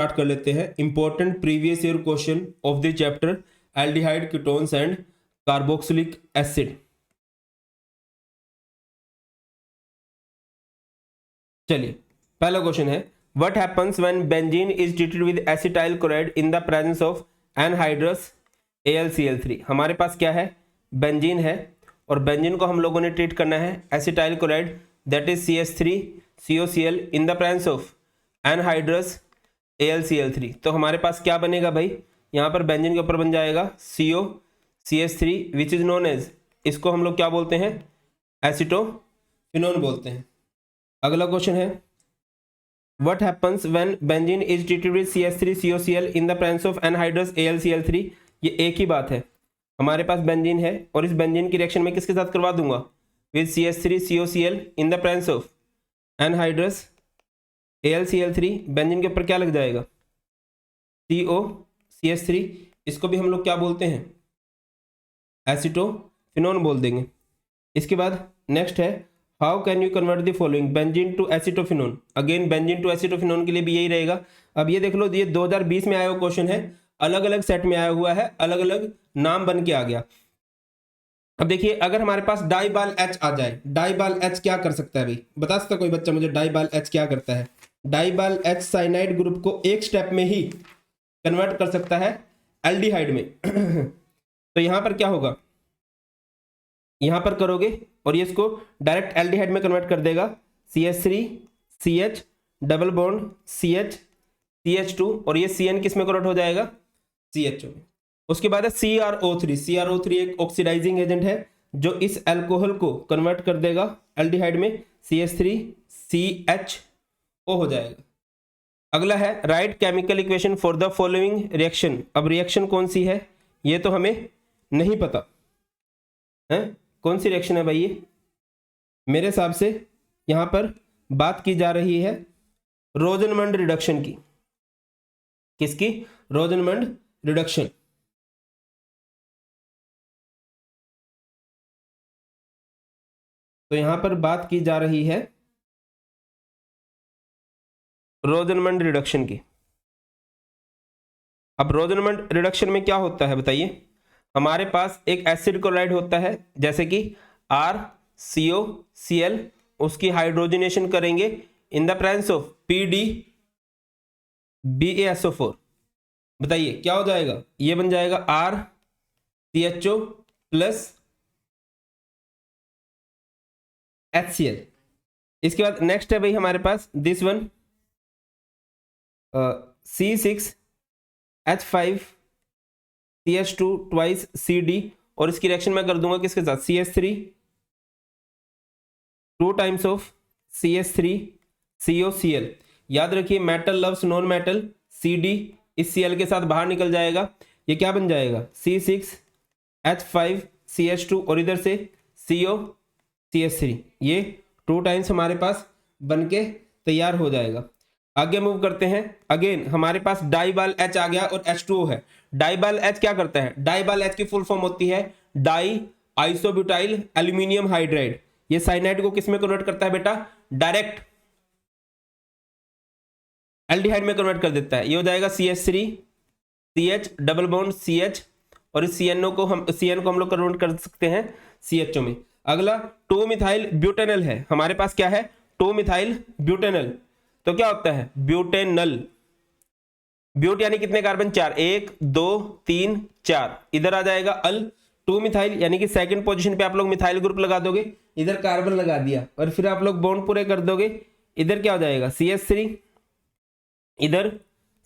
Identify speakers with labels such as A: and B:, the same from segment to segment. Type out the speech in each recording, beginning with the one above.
A: Start कर लेते हैं important previous year question of the chapter aldehyde ketones and carboxylic acid. चलिए पहला क्वेश्चन है what happens when benzene is treated with acetyl chloride in the presence of anhydrous AlCl3। हमारे पास क्या है, benzene है और बेंजीन को हम लोगों ने ट्रीट करना है acetyl chloride that is CH3COCl in the presence of anhydrous AlCl3। तो हमारे पास क्या बनेगा भाई, यहाँ पर बेंजीन के ऊपर बन जाएगा COCH3 which is known as, इसको हम लोग क्या बोलते हैं, एसिटोफिनोन बोलते हैं। अगला क्वेश्चन है what happens when benzene is treated with CH3COCl in the presence of anhydrous AlCl3। ये एक ही बात है, हमारे पास बेंजीन है और इस बेंजीन की रिएक्शन में किसके साथ करवा दूंगा, with CH3COCl in the presence of anhydrous AlCl3। Benzene के ऊपर क्या लग जाएगा, COCH3, इसको भी हम लोग क्या बोलते हैं, एसिटोफिनोन बोल देंगे। इसके बाद नेक्स्ट है how can you convert the following benzene to acetophenone. Again benzene to acetophenone के लिए भी यही रहेगा। अब ये देख लो, ये 2020 में आया हुआ क्वेश्चन है, अलग अलग सेट में आया हुआ है, अलग अलग नाम बन के आ गया। अब देखिए अगर हमारे पास डाइबाल H आ जाए, डाइबाल H क्या कर सकता है भाई, बता सकता कोई बच्चा मुझे डाइबाल H क्या करता है। डाइबाल H साइनाइड ग्रुप को एक स्टेप में ही कन्वर्ट कर सकता है एल्डिहाइड में। तो यहां पर क्या होगा, यहां पर करोगे और ये इसको डायरेक्ट एल्डिहाइड में कन्वर्ट कर देगा, CH3CH डबल बॉन्ड CH2 और ये CN किस में कन्वर्ट हो जाएगा, CHO में। उसके बाद है CrO3। CrO3 एक ऑक्सीडाइजिंग एजेंट है जो इस अल्कोहल को कन्वर्ट कर देगा एल्डिहाइड में, CH3CHO हो जाएगा। अगला है right chemical equation for the following reaction. अब रिएक्शन कौन सी है ये तो हमें नहीं पता है, कौन सी रिएक्शन है भाई ये, मेरे हिसाब से यहां पर बात की जा रही है रोजनमंड रिडक्शन की। किसकी, रोजनमंड रिडक्शन। तो यहां पर बात की जा रही है रोजनमंड रिडक्शन की। अब रोजनमंड रिडक्शन में क्या होता है बताइए, हमारे पास एक एसिड क्लोराइड होता है जैसे कि RCOCl, उसकी हाइड्रोजनेशन करेंगे इन द प्रेजेंस ऑफ PDBaSO4। बताइए क्या हो जाएगा, ये बन जाएगा RCHO प्लस HCl। इसके बाद नेक्स्ट है भाई हमारे पास this one C6H5CH2 twice CD और इसकी रिएक्शन मैं कर दूंगा किसके साथ, CH3 2 टाइम्स ऑफ CH3COCl। याद रखिए metal loves non metal, CD इस Cl के साथ बाहर निकल जाएगा, ये क्या बन जाएगा C6H5CH2 और इधर से COCH3, ये 2 टाइम्स हमारे पास बन के तैयार हो जाएगा। आगे मूव करते हैं। अगेन हमारे पास डाइबाल H आ गया और H2O है। डाइबाल H क्या करता है, डाइबाल H की फुल फॉर्म होती है डाई आइसोब्यूटाइल एल्यूमिनियम हाइड्राइड। ये साइनाइड को किस में कन्वर्ट करता है बेटा, डायरेक्ट एल्डिहाइड में कन्वर्ट कर देता है। ये हो जाएगा CH3CH डबल बॉन्ड CH और इस CN को हम लोग कन्वर्ट कर सकते हैं CHO में। अगला 2 मिथाइल ब्यूटेनल है, हमारे पास क्या है 2 मिथाइल ब्यूटेनल। तो क्या होता है ब्यूटेनल, ब्यूट यानी कितने कार्बन, 4, 1 2 3 4, इधर आ जाएगा अल 2 मिथाइल यानी कि सेकंड पोजीशन पे आप लोग मिथाइल ग्रुप लगा दोगे, इधर कार्बन लगा दिया और फिर आप लोग बॉन्ड पूरे कर दोगे, इधर क्या हो जाएगा CH3, इधर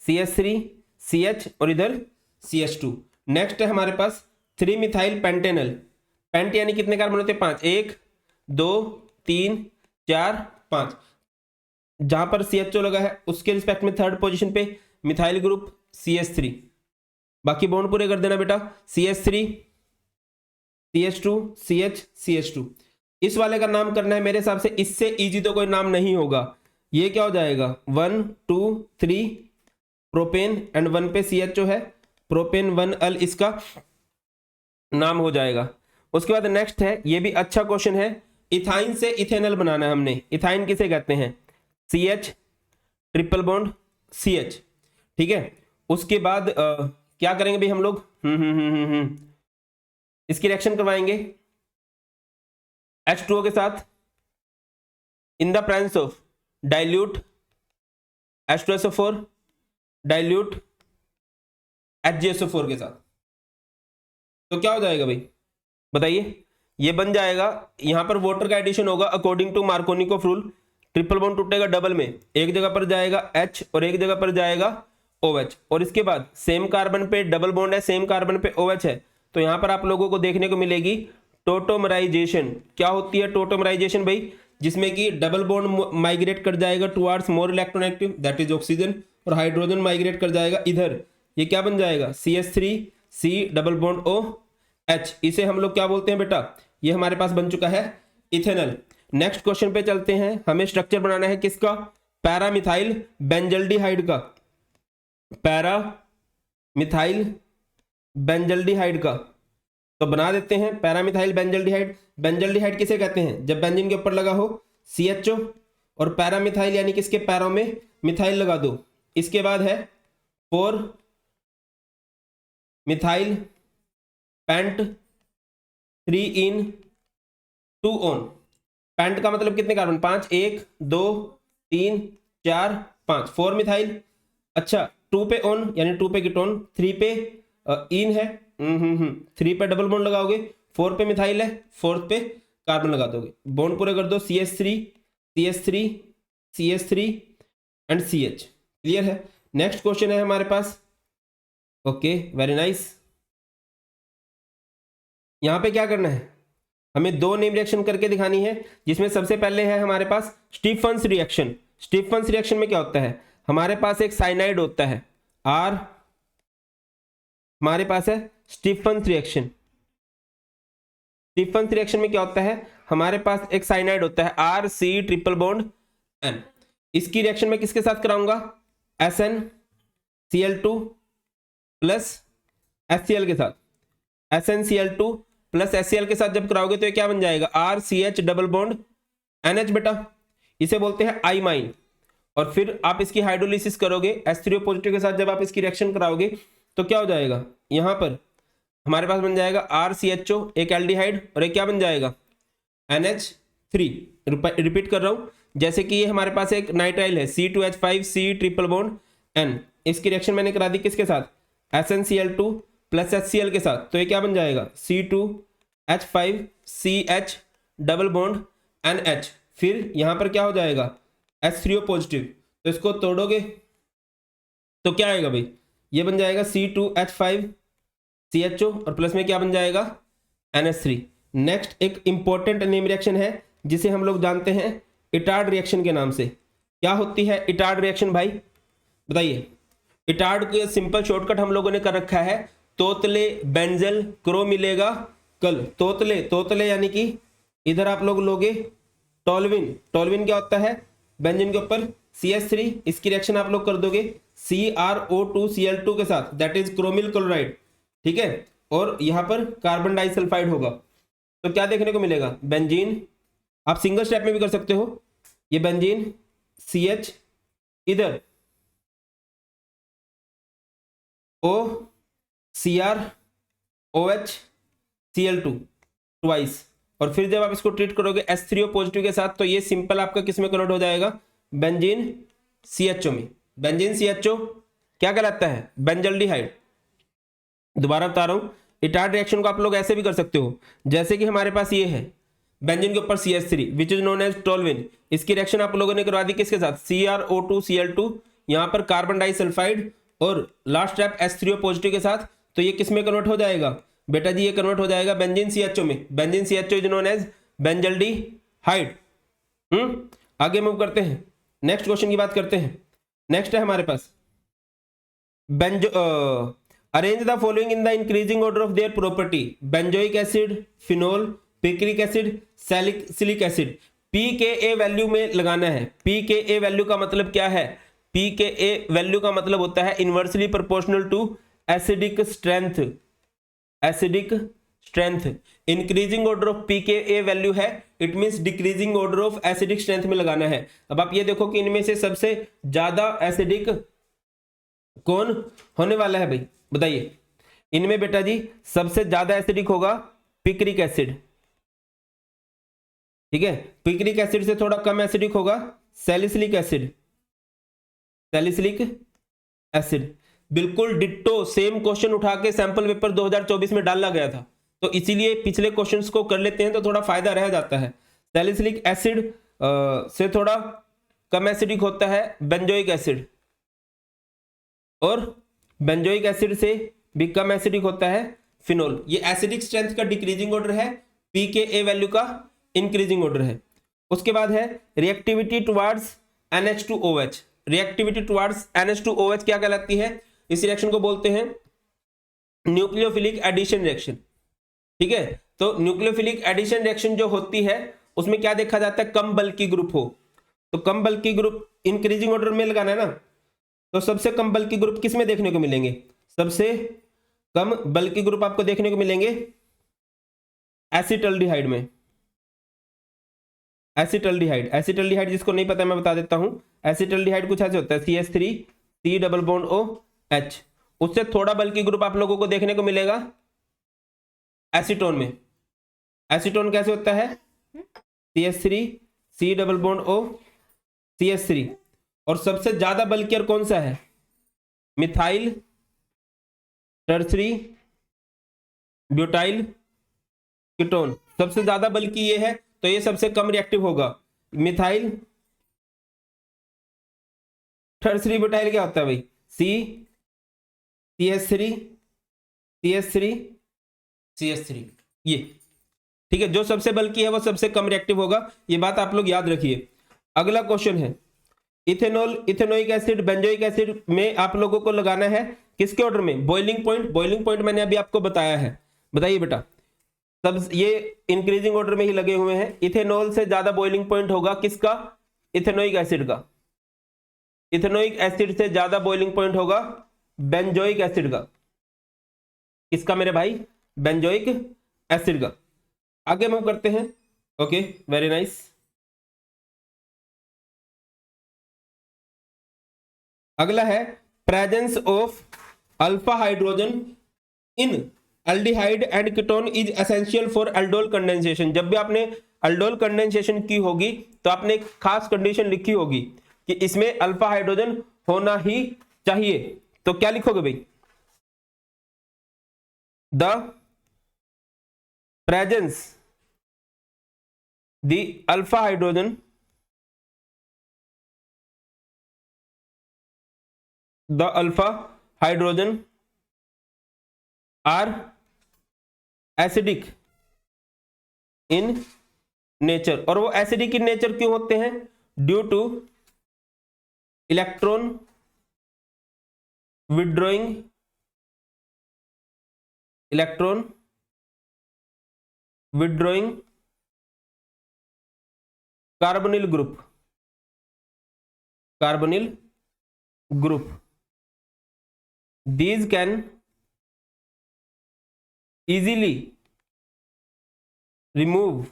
A: CH3CH और इधर CH2। नेक्स्ट है हमारे पास 3 मिथाइल पेंटेनल। पेंट यानी कितने कार्बन होते हैं, 5, 1 2 3 4 5, जहां पर CHO लगा है उसके रिस्पेक्ट में थर्ड पोजीशन पे मिथाइल ग्रुप CH3। बाकी बॉन्ड पूरे कर देना बेटा, CH3 CH2 CH CH2। इस वाले का नाम करना है मेरे हिसाब से, इससे इजी तो कोई नाम नहीं होगा। ये क्या हो जाएगा 1 2 3 प्रोपेन एंड 1 पे CHO है, प्रोपेन 1 अल इसका नाम हो जाएगा। उसके बाद नेक्स्ट है, ये भी अच्छा क्वेश्चन है, इथाइन से इथेनॉल बनाना है हमने। इथाइन किसे कहते हैं, CH ट्रिपल बॉन्ड CH। ठीक है। उसके बाद क्या करेंगे भाई हम लोग, इसकी रिएक्शन करवाएंगे H2O के साथ इन the presence of dilute H2SO4 dilute HgSO4 के साथ। तो क्या हो जाएगा भाई बताइए, ये बन जाएगा, यहां पर वाटर का एडिशन होगा according to Markovnikov rule, triple bond टूटेगा डबल में, एक जगह पर जाएगा H और एक जगह पर जाएगा OH, और इसके बाद सेम कार्बन पे डबल बॉन्ड है, सेम कार्बन पे OH है, तो यहां पर आप लोगों को देखने को मिलेगी टोटोमराइजेशन। क्या होती है टोटोमराइजेशन भाई, जिसमें कि डबल बॉन्ड माइग्रेट कर जाएगा towards more electronegative that is oxygen, और हाइड्रोजन माइग्रेट कर जाएगा इधर, ये क्या बन जाएगा CH3C डबल बॉन्ड OH। इसे हम लोग क्या बोलते हैं बेटा, ये हमारे पास बन चुका है इथेनॉल। नेक्स्ट क्वेश्चन पे चलते हैं, हमें स्ट्रक्चर बनाना है किसका, पैरामिथाइल बेंजल्डिहाइड का, पैरामिथाइल बेंजल्डिहाइड का। तो बना देते हैं पैरामिथाइल बेंजल्डिहाइड। बेंजल्डिहाइड किसे कहते हैं, जब बेंजीन के ऊपर लगा हो CHO और पैरामिथाइल यानी किसके पैरों में मिथाइल लगा दो। इसके बाद है 4 methyl pent 3 en 2 one. Pent का मतलब कितने कार्बन, 5, 1 2 3 4 5, 4 मिथाइल। अच्छा 2 पे ऑन यानी 2 पे कीटोन, 3 पे इन है, 3 पे डबल बॉन्ड लगाओगे, 4 पे मिथाइल है, 4 पे कार्बन लगा दोगे, बॉन्ड पूरे कर दो, CH3 CH3 CH3 and CH। Clear है। नेक्स्ट क्वेश्चन है हमारे पास, ओके वेरी नाइस। यहां पे क्या करना है, हमें 2 नेम रिएक्शन करके दिखानी है, जिसमें सबसे पहले है हमारे पास स्टीफन्स रिएक्शन। स्टीफन्स रिएक्शन में क्या होता है, हमारे पास एक साइनाइड होता है R, हमारे पास है स्टीफन्स रिएक्शन। स्टीफन्स रिएक्शन में क्या होता है, हमारे पास एक साइनाइड होता है RC ट्रिपल बॉन्ड N। इसकी रिएक्शन में किसके साथ कराऊंगा, SnCl2 प्लस HCl के साथ, SnCl2 प्लस HCl के साथ जब कराओगे तो ये क्या बन जाएगा, RCH डबल बॉन्ड NH बेटा, इसे बोलते हैं आइमाइन। और फिर आप इसकी हाइड्रोलिसिस करोगे H3O पॉजिटिव के साथ, जब आप इसकी रिएक्शन कराओगे तो क्या हो जाएगा, यहां पर हमारे पास बन जाएगा RCHO एक एल्डिहाइड, और एक क्या बन जाएगा NH3। रिपीट कर रहा हूं, जैसे कि ये हमारे पास एक नाइट्राइल है C2H5C ट्रिपल बॉन्ड N, इसकी रिएक्शन मैंने करा दी किसके साथ, SnCl2 प्लस HCl के साथ, तो ये क्या बन जाएगा C2H5CH डबल बॉन्ड NH। फिर यहां पर क्या हो जाएगा H3O पॉजिटिव, तो इसको तोड़ोगे तो क्या आएगा भाई, ये बन जाएगा C2H5CHO और प्लस में क्या बन जाएगा NH3। नेक्स्ट एक इंपॉर्टेंट नेम रिएक्शन है जिसे हम लोग जानते हैं इटार्ड रिएक्शन के नाम से। क्या होती है इटार्ड रिएक्शन भाई बताइए। इटार्ड के सिंपल शॉर्टकट हम लोगों ने कर रखा है, तोतले बेंजल क्रो मिलेगा कल। तोतले तोतले यानी कि इधर आप लोग लोगे टोल्विन। टोल्विन क्या होता है, बेंजीन के ऊपर CH3, इसकी रिएक्शन आप लोग कर दोगे CrO2Cl2 के साथ, दैट इज क्रोमिल क्लोराइड, ठीक है, और यहां पर कार्बन डाइसल्फाइड होगा। तो क्या देखने को मिलेगा, बेंजीन, आप सिंगल स्टेप में भी कर सकते हो, ये बेंजीन CH इधर OCrOH Cl2 ट्वाइस, और फिर जब आप इसको ट्रीट करोगे H3O पॉजिटिव के साथ तो ये सिंपल आपका किस में कन्वर्ट हो जाएगा, बेंजीन CHO में। बेंजीन CHO क्या कहलाता है, बेंजल्डिहाइड। दोबारा बता रहा हूं, इटार्ड रिएक्शन को आप लोग ऐसे भी कर सकते हो, जैसे कि हमारे पास ये है बेंजीन के ऊपर CH3 which is known as toluene, इसकी रिएक्शन आप लोगों ने करवा दी किसके साथ, CrO2Cl2, यहां पर कार्बन डाइसल्फाइड और लास्ट स्टेप H3O पॉजिटिव के साथ, तो ये किस में कन्वर्ट हो जाएगा बेटा जी, ये कन्वर्ट हो जाएगा बेंजीन CHO में। Benzene CHO is known as benzaldehyde. आगे मूव करते हैं, नेक्स्ट क्वेश्चन की बात करते हैं। नेक्स्ट है हमारे पास arrange the following in the increasing order of their property, benzoic acid, phenol, picric acid, salicylic acid. pKa value में लगाना है। pKa वैल्यू का मतलब क्या है, pKa वैल्यू का मतलब होता है inversely proportional to acidic strength. Acidic strength increasing order of pKa value है, it means decreasing order of acidic strength में लगाना है। अब आप ये देखो कि इनमें से सबसे ज्यादा एसिडिक कौन होने वाला है भाई, बताइए। इनमें बेटा जी सबसे ज्यादा एसिडिक होगा पिक्रिक एसिड, ठीक है। पिक्रिक एसिड से थोड़ा कम एसिडिक होगा सैलिसिलिक एसिड, सैलिसिलिक एसिड। बिल्कुल डिट्टो सेम क्वेश्चन उठा के सैंपल पेपर 2024 में डाला गया था, तो इसीलिए पिछले क्वेश्चंस को कर लेते हैं तो थोड़ा फायदा रह जाता है। सैलिसिलिक एसिड से थोड़ा कम एसिडिक होता है बेंजोइक एसिड, और बेंजोइक एसिड से भी कम एसिडिक होता है फिनोल। ये एसिडिक स्ट्रेंथ का डिक्रीजिंग ऑर्डर है, pKa वैल्यू का इंक्रीजिंग ऑर्डर है। उसके बाद है reactivity towards NH2OH। Reactivity towards NH2OH क्या कहलाती है, इस रिएक्शन को बोलते हैं न्यूक्लियोफिलिक एडिशन रिएक्शन, ठीक है। तो न्यूक्लियोफिलिक एडिशन रिएक्शन जो होती है उसमें क्या देखा जाता है, कम बल्की ग्रुप हो, तो कम बल्की ग्रुप इंक्रीजिंग ऑर्डर में लगाना है ना, तो सबसे कम बल्की ग्रुप किस में देखने को मिलेंगे, सबसे कम बल्की ग्रुप आपको देखने को मिलेंगे एसिटल्डिहाइड में। एसिटल्डिहाइड, एसिटल्डिहाइड जिसको नहीं पता मैं बता देता हूं। एसिटल्डिहाइड कुछ ऐसे होता है CH3 C double bond OH। उससे थोड़ा बल्की ग्रुप आप लोगों को देखने को मिलेगा एसीटोन में। एसीटोन कैसे होता है, CH3 C double bond O CH3। और सबसे ज्यादा बल्कियर कौन सा है, मिथाइल टर्सरी ब्यूटाइल कीटोन, सबसे ज्यादा बल्कि ये है, तो ये सबसे कम रिएक्टिव होगा। मिथाइल टर्सरी ब्यूटाइल क्या होता है भाई, CH3 CH3 CH3, ये ठीक है। जो सबसे बल्कि है वो सबसे कम रिएक्टिव होगा, ये बात आप लोग याद रखिए। अगला क्वेश्चन है ethanol, ethanoic acid, benzoic acid में आप लोगों को लगाना है किसके ऑर्डर में, बॉइलिंग पॉइंट। बॉइलिंग पॉइंट मैंने अभी आपको बताया है, बताइए बेटा। सब ये इंक्रीजिंग ऑर्डर में ही लगे हुए हैं। इथेनॉल से ज्यादा बॉइलिंग पॉइंट होगा किसका, इथेनोइक एसिड का। इथेनोइक एसिड से ज्यादा बॉइलिंग पॉइंट होगा बेंजोइक एसिड का। किसका मेरे भाई, बेंजोइक एसिड का। आगे मूव करते हैं। Okay very nice. अगला है presence of alpha hydrogen in aldehyde and ketone is essential for aldol condensation. जब भी आपने एल्डोल कंडेंसेशन की होगी तो आपने एक खास कंडीशन लिखी होगी कि इसमें अल्फा हाइड्रोजन होना ही चाहिए, तो क्या लिखोगे भाई, the presence the alpha hydrogen, the alpha hydrogen are acidic in nature. और वो एसिडिक इन नेचर क्यों होते हैं, due to electron withdrawing, electron withdrawing carbonyl group, carbonyl group. these can easily remove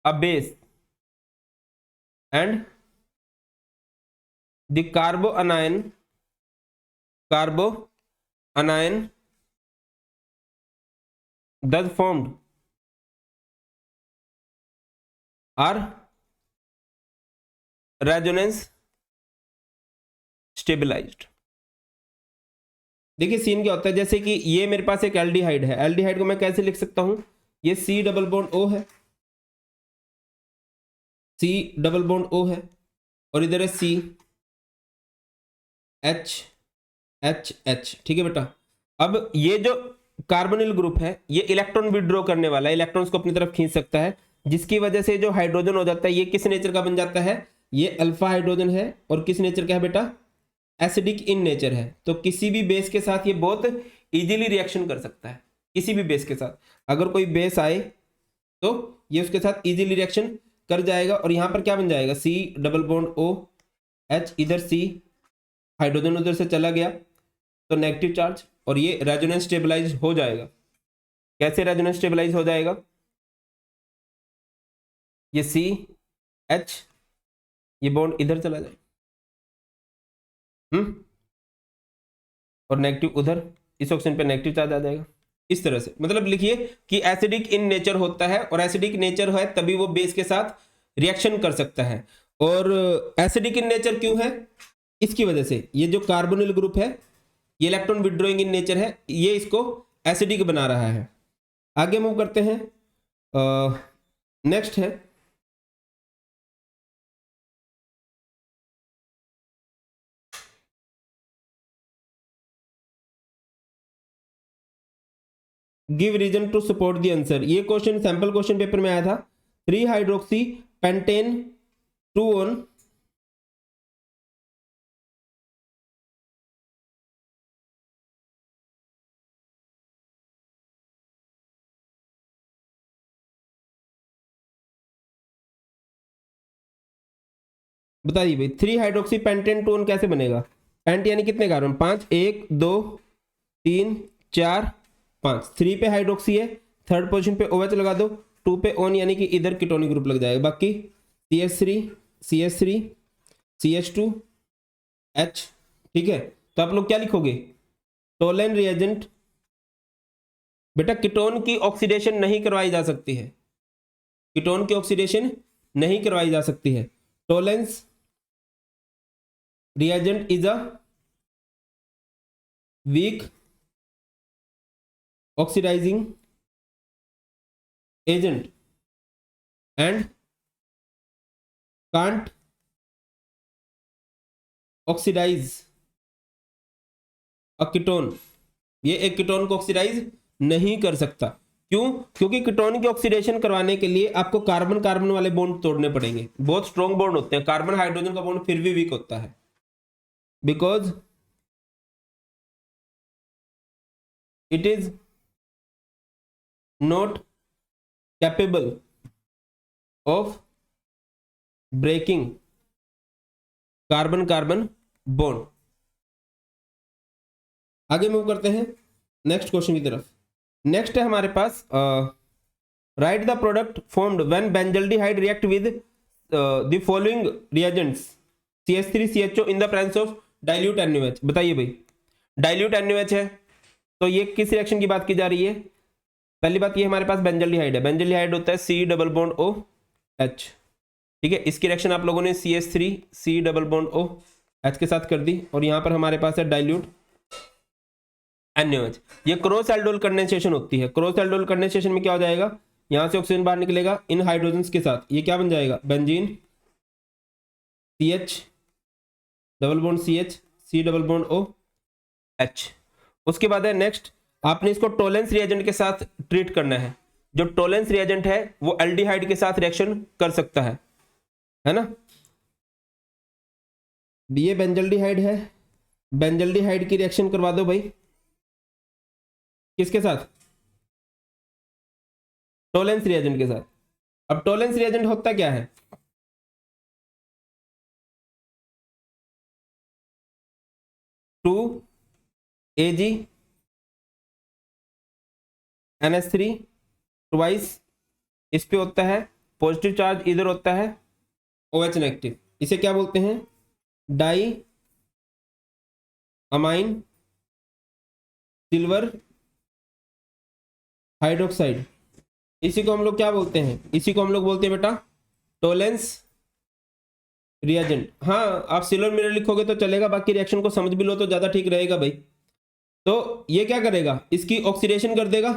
A: a base and the carboanion thus formed are resonance stabilised. देखिए scene क्या होता है, जैसे कि ये मेरे पास एक एल्डिहाइड है, एल्डिहाइड को मैं कैसे लिख सकता हूं, ये C डबल बॉन्ड O है, C डबल बॉन्ड O है, और इधर है C H H H, ठीक है बेटा। अब ये जो कार्बोनिल ग्रुप है ये इलेक्ट्रॉन विड्रॉ करने वाला है, इलेक्ट्रॉन्स को अपनी तरफ खींच सकता है, जिसकी वजह से जो हाइड्रोजन हो जाता है ये किस नेचर का बन जाता है, ये अल्फा हाइड्रोजन है, और किस नेचर का है बेटा, एसिडिक इन नेचर है। तो किसी भी बेस के साथ ये बहुत इजीली रिएक्शन कर सकता है, किसी भी बेस के साथ अगर कोई बेस आए तो ये उसके साथ इजीली रिएक्शन कर जाएगा। और यहां पर क्या बन जाएगा, C डबल बॉन्ड OH, इधर C हाइड्रोजन उधर से चला गया तो नेगेटिव चार्ज, और ये रेजोनेंस स्टेबलाइज हो जाएगा। कैसे रेजोनेंस स्टेबलाइज हो जाएगा, ये CH ये बॉन्ड इधर चला जाए, और नेगेटिव उधर, इस ऑप्शन पे नेगेटिव चार्ज आ जाएगा। इस तरह से मतलब लिखिए कि एसिडिक इन नेचर होता है, और एसिडिक नेचर है तभी वो बेस के साथ रिएक्शन कर सकता है। और एसिडिक इन नेचर क्यों है? इसकी वजह से ये जो कार्बोनिल ग्रुप है ये इलेक्ट्रॉन विड्रॉइंग इन नेचर है, ये इसको एसिडिक बना रहा है। आगे मूव करते हैं। नेक्स्ट है give reason to support the answer. ये क्वेश्चन सैंपल क्वेश्चन पेपर में आया था। 3 हाइड्रोक्सी पेंटेन 2 ऑन बताइए भाई 3 हाइड्रोक्सी पेंटेन 2 ऑन कैसे बनेगा? पेंट यानी कितने कार्बन? 5, 1 2 3 4 5। 3 पे हाइड्रोक्सी है, थर्ड पोजीशन पे OH लगा दो, 2 पे ऑन यानी कि इधर कीटोनिक ग्रुप लग जाएगा। बाकी CH3 CH3 CH2 H। ठीक है, तो आप लोग क्या लिखोगे? Tollens reagent. बेटा कीटोन की ऑक्सीडेशन नहीं करवाई जा सकती है, कीटोन की ऑक्सीडेशन नहीं करवाई जा सकती है। Tollens reagent is a weak oxidizing agent and can't oxidize a ketone। ये एक कीटोन को ऑक्सीडाइज नहीं कर सकता। क्यों? क्योंकि कीटोन की ऑक्सीडेशन करवाने के लिए आपको कार्बन कार्बन वाले बॉन्ड तोड़ने पड़ेंगे, बहुत स्ट्रॉन्ग बॉन्ड होते हैं। कार्बन हाइड्रोजन का बॉन्ड फिर भी वीक होता है, because it is not capable of breaking carbon carbon bond. आगे मूव करते हैं नेक्स्ट क्वेश्चन की तरफ। नेक्स्ट है हमारे पास write the product formed when benzaldehyde react with the following reagents CH3 CHO in the presence of dilute NaOH। बताइए भाई डाइल्यूट NaOH है तो ये किस रिएक्शन की बात की जा रही है? पहली बात ये हमारे पास बेंजल्डिहाइड है, बेंजल्डिहाइड होता है C डबल बॉन्ड OH। ठीक है, इसकी रिएक्शन आप लोगों ने CH3 C double bond OH के साथ कर दी, और यहां पर हमारे पास है डाइल्यूट NaOH। ये क्रॉस एल्डोल कंडेंसेशन होती है। क्रॉस एल्डोल कंडेंसेशन में क्या हो जाएगा? यहां से ऑक्सीजन बाहर निकलेगा इन हाइड्रोजन के साथ, ये क्या बन जाएगा? Benzene CH double bond CH C double bond OH। उसके बाद है नेक्स्ट, आपने इसको टोलेंस रिएजेंट के साथ ट्रीट करना है। जो टोलेंस रिएजेंट है वो एल्डिहाइड के साथ रिएक्शन कर सकता है ना। ये बेंजल्डिहाइड है, बेंजल्डिहाइड की रिएक्शन करवा दो भाई किसके साथ? टोलेंस रिएजेंट के साथ। अब टोलेंस रिएजेंट होता क्या है? टू AG NH3 ट्वाइस, इस पे होता है पॉजिटिव चार्ज, इधर होता है OH नेगेटिव। इसे क्या बोलते हैं? Diamine silver hydroxide. इसी को हम लोग क्या बोलते हैं? इसी को हम लोग बोलते हैं बेटा टोलेंस रिएजेंट। हाँ, आप सिल्वर मिरर लिखोगे तो चलेगा, बाकी रिएक्शन को समझ भी लो तो ज्यादा ठीक रहेगा भाई। तो ये क्या करेगा? इसकी ऑक्सीडेशन कर देगा,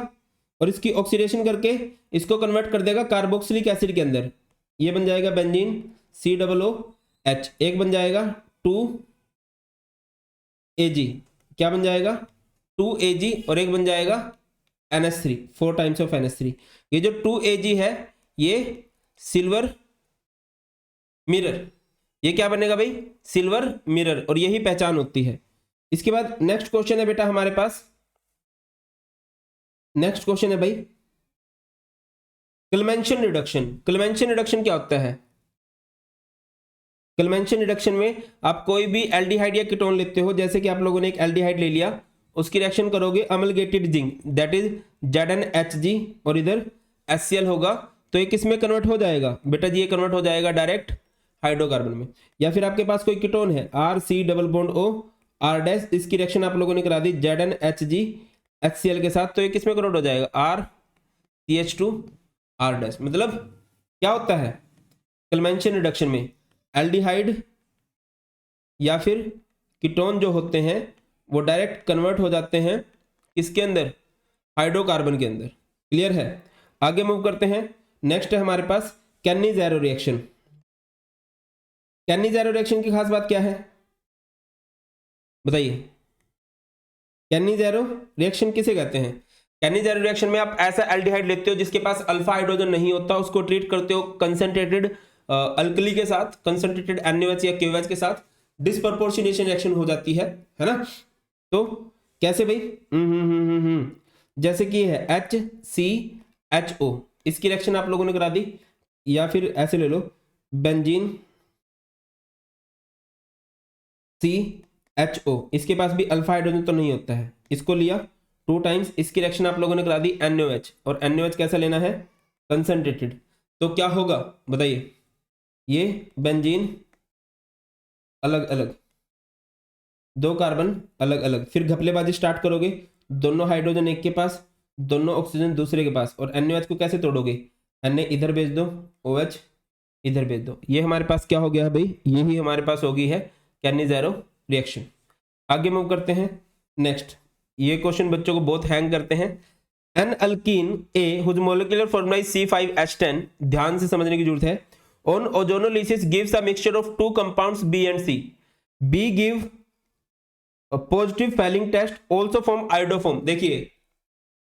A: और इसकी ऑक्सीडेशन करके इसको कन्वर्ट कर देगा कार्बोक्सिलिक एसिड के अंदर। ये बन जाएगा बेंजीन COOH। एक बन जाएगा 2AG, क्या बन जाएगा? 2AG, और एक बन जाएगा NH3, 4 टाइम्स ऑफ NH3। ये जो 2AG है ये सिल्वर मिरर, ये क्या बनेगा भाई? सिल्वर मिरर, और यही पहचान होती है। इसके बाद नेक्स्ट क्वेश्चन है बेटा हमारे पास, नेक्स्ट क्वेश्चन है भाई क्लेमेंशन रिडक्शन। क्लेमेंशन रिडक्शन क्या होता है? क्लेमेंशन रिडक्शन में आप कोई भी एल्डिहाइड या कीटोन लेते हो, जैसे कि आप लोगों ने एक एल्डिहाइड ले लिया, उसकी रिएक्शन करोगे अमलगेटेड जिंक दैट इज ZnHg, और इधर HCl होगा, तो ये किस में कन्वर्ट हो जाएगा? बेटा जी ये कन्वर्ट हो जाएगा डायरेक्ट हाइड्रोकार्बन में। या फिर आपके पास कोई कीटोन है R C double bond O R dash, इसकी रिएक्शन आप लोगों ने करा दी ZnHgHCl के साथ, तो ये किस में कन्वर्ट हो जाएगा RCH2 R डैश। मतलब क्या होता है कन्वेंशन रिडक्शन में एल्डिहाइड या फिर कीटोन जो होते हैं वो डायरेक्ट कन्वर्ट हो जाते हैं इसके अंदर हाइड्रोकार्बन के अंदर। क्लियर है? आगे मूव करते हैं। नेक्स्ट है हमारे पास कैन्नी-ज़ेरो रिएक्शन। कैन्नी-ज़ेरो रिएक्शन की खास बात क्या है बताइए? कैन्नी-ज़ेरो रिएक्शन किसे कहते हैं? कैन्नी-ज़ेरो रिएक्शन में आप ऐसा एल्डिहाइड लेते हो जिसके पास अल्फा हाइड्रोजन नहीं होता, उसको ट्रीट करते हो कंसंट्रेटेड अल्कली के साथ, कंसंट्रेटेड NaOH या KOH के साथ, डिसप्रपोर्शनेशन रिएक्शन हो जाती है ना? तो कैसे भाई? जैसे कि है HCHO, इसकी रिएक्शन आप लोगों ने करा दी। या फिर ऐसे ले लो बेंजीन CHO, इसके पास भी अल्फा हाइड्रोजन तो नहीं होता है, इसको लिया 2 टाइम्स, इसकी रिएक्शन आप लोगों ने करा दी NaOH, और NaOH कैसा लेना है कंसंट्रेटेड। तो क्या होगा बताइए? ये बेंजीन अलग अलग, 2 कार्बन अलग अलग, फिर घपलेबाजी स्टार्ट करोगे, दोनों हाइड्रोजन एक के पास, दोनों ऑक्सीजन दूसरे के पास, और NaOH को कैसे तोड़ोगे? Na इधर भेज दो, OH इधर भेज दो। ये हमारे पास क्या हो गया भाई? यही हमारे पास हो गई है कैन्नी-ज़ेरो रिएक्शन। आगे मूव करते हैं। नेक्स्ट, ये क्वेश्चन बच्चों को बहुत हैंग करते हैं। An alkene A whose molecular formula is C5H10, ध्यान से समझने की जरूरत है। On ozonolysis gives a mixture of 2 compounds B and C. B give a positive Fehling test also form iodoform। देखिए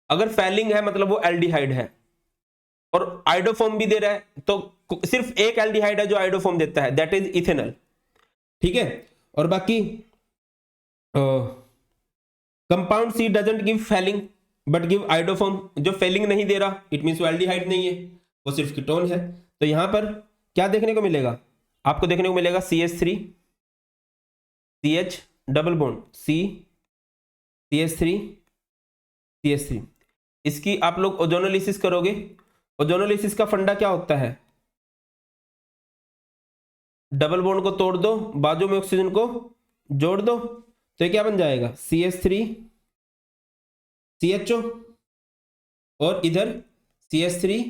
A: अगर Fehling है मतलब वो एल्डिहाइड है, और आइडोफॉर्म भी दे रहा है, तो सिर्फ एक एल्डिहाइड है जो आइडोफॉर्म देता है, दैट इज इथेनॉल। ठीक है? और बाकी compound C doesn't give Fehling but give iodoform, जो फेलिंग नहीं दे रहा इट मींस वो एल्डिहाइड नहीं है, वो सिर्फ कीटोन है। तो यहां पर क्या देखने को मिलेगा आपको? देखने को मिलेगा CH3 CH double bond C CH3 CH3। इसकी आप लोग ओजोनोलिसिस करोगे। ओजोनोलिसिस का फंडा क्या होता है? डबल बॉन्ड को तोड़ दो, बाजू में ऑक्सीजन को जोड़ दो, तो ये क्या बन जाएगा? CH3 CHO, और इधर CH3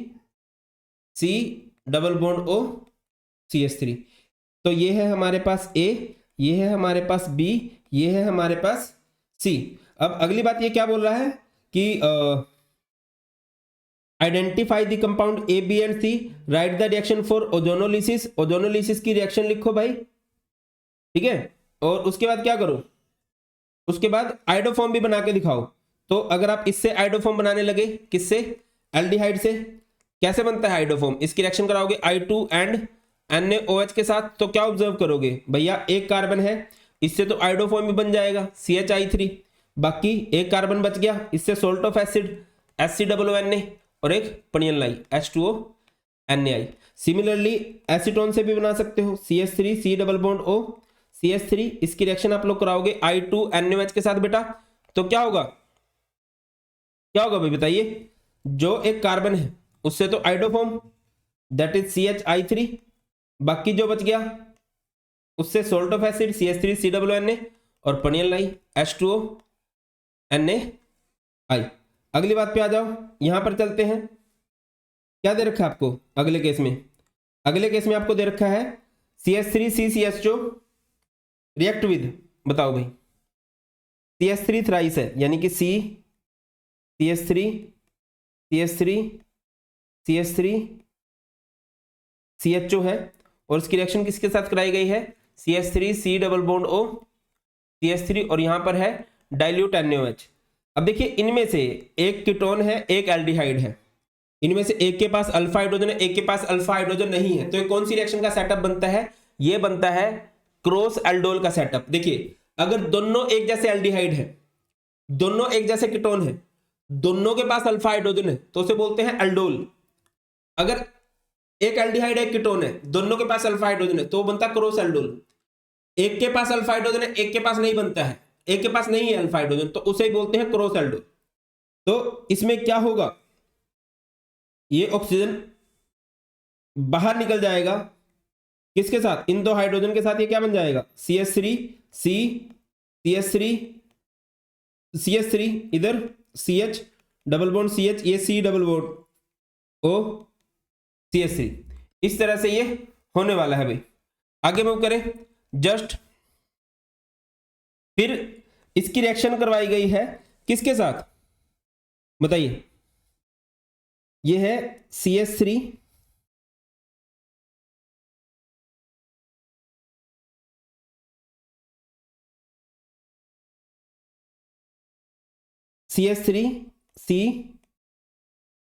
A: C double bond O CH3। तो ये है हमारे पास A, ये है हमारे पास B, ये है हमारे पास C। अब अगली बात ये क्या बोल रहा है कि identify the compound A, B and C, right the reaction for ozonolysis. Ozonolysis की रिएक्शन लिखो भाई, ठीक है? और उसके बाद क्या करो? उसके बाद आइडोफॉर्म भी बना के दिखाओ। तो अगर आप इससे आइडोफॉर्म बनाने लगे, किससे? एल्डिहाइड से। कैसे बनता है आइडोफॉर्म? इसकी रिएक्शन कराओगे I2 एंड NaOH के साथ, तो क्या ऑब्जर्व करोगे भैया? एक कार्बन है, इससे तो आइडोफॉर्म भी बन जाएगा CHI3, बाकी एक कार्बन बच गया, इससे सोल्ट ऑफ एसिड HCOONA, और एक banyan H2O NaI। Similarly acetone से भी बना सकते हो, CH3 C double bond O CH3, इसकी रिएक्शन आप लोग कराओगे I2 NaOH के साथ बेटा, तो क्या होगा? क्या होगा भाई बताइए? जो एक कार्बन है उससे तो आइडोफॉर्म दैट इज CHI3, बाकी जो बच गया उससे salt of acid CH3 COONA, और पनियन H2O NaI। अगली बात पे आ जाओ, यहां पर चलते हैं। क्या दे रखा है आपको अगले केस में? अगले केस में आपको दे रखा है CH3 CCHO रिएक्ट विद, बताओ भाई? CH3 थ्राइस है, यानी कि C CH3 CH3 CH3 CHO है, और इसकी रिएक्शन किसके साथ कराई गई है? CH3 C double bond O CH3, और यहां पर है डाइल्यूट NaOH। अब देखिए इनमें से एक कीटोन है, एक एल्डिहाइड है, इनमें से एक के पास अल्फा हाइड्रोजन है, एक के पास अल्फा हाइड्रोजन नहीं है, तो ये कौन सी रिएक्शन का सेटअप बनता है? ये बनता है क्रॉस एल्डोल का सेटअप। देखिए अगर दोनों एक जैसे एल्डिहाइड है, दोनों एक जैसे कीटोन है, दोनों के पास अल्फा हाइड्रोजन है, तो उसे बोलते हैं एल्डोल। अगर एक एल्डिहाइड एक कीटोन है, दोनों के पास अल्फा हाइड्रोजन है, तो वो बनता है क्रॉस एल्डोल। एक के पास अल्फा हाइड्रोजन है, एक के पास नहीं बनता है, एक के पास नहीं है अल्फा हाइड्रोजन, तो उसे ही बोलते हैं क्रॉस एल्डोल। तो इसमें क्या होगा? ये ऑक्सीजन बाहर निकल जाएगा, किसके साथ, इन दो हाइड्रोजन के साथ ये क्या बन जाएगा, CH3 C CH3 CH3 इधर CH डबल बॉन्ड CH, ये C double bond O CH3। इस तरह से ये होने वाला है भाई। आगे मूव करें जस्ट, फिर इसकी रिएक्शन करवाई गई है किसके साथ बताइए, ये है CH3 CH3 C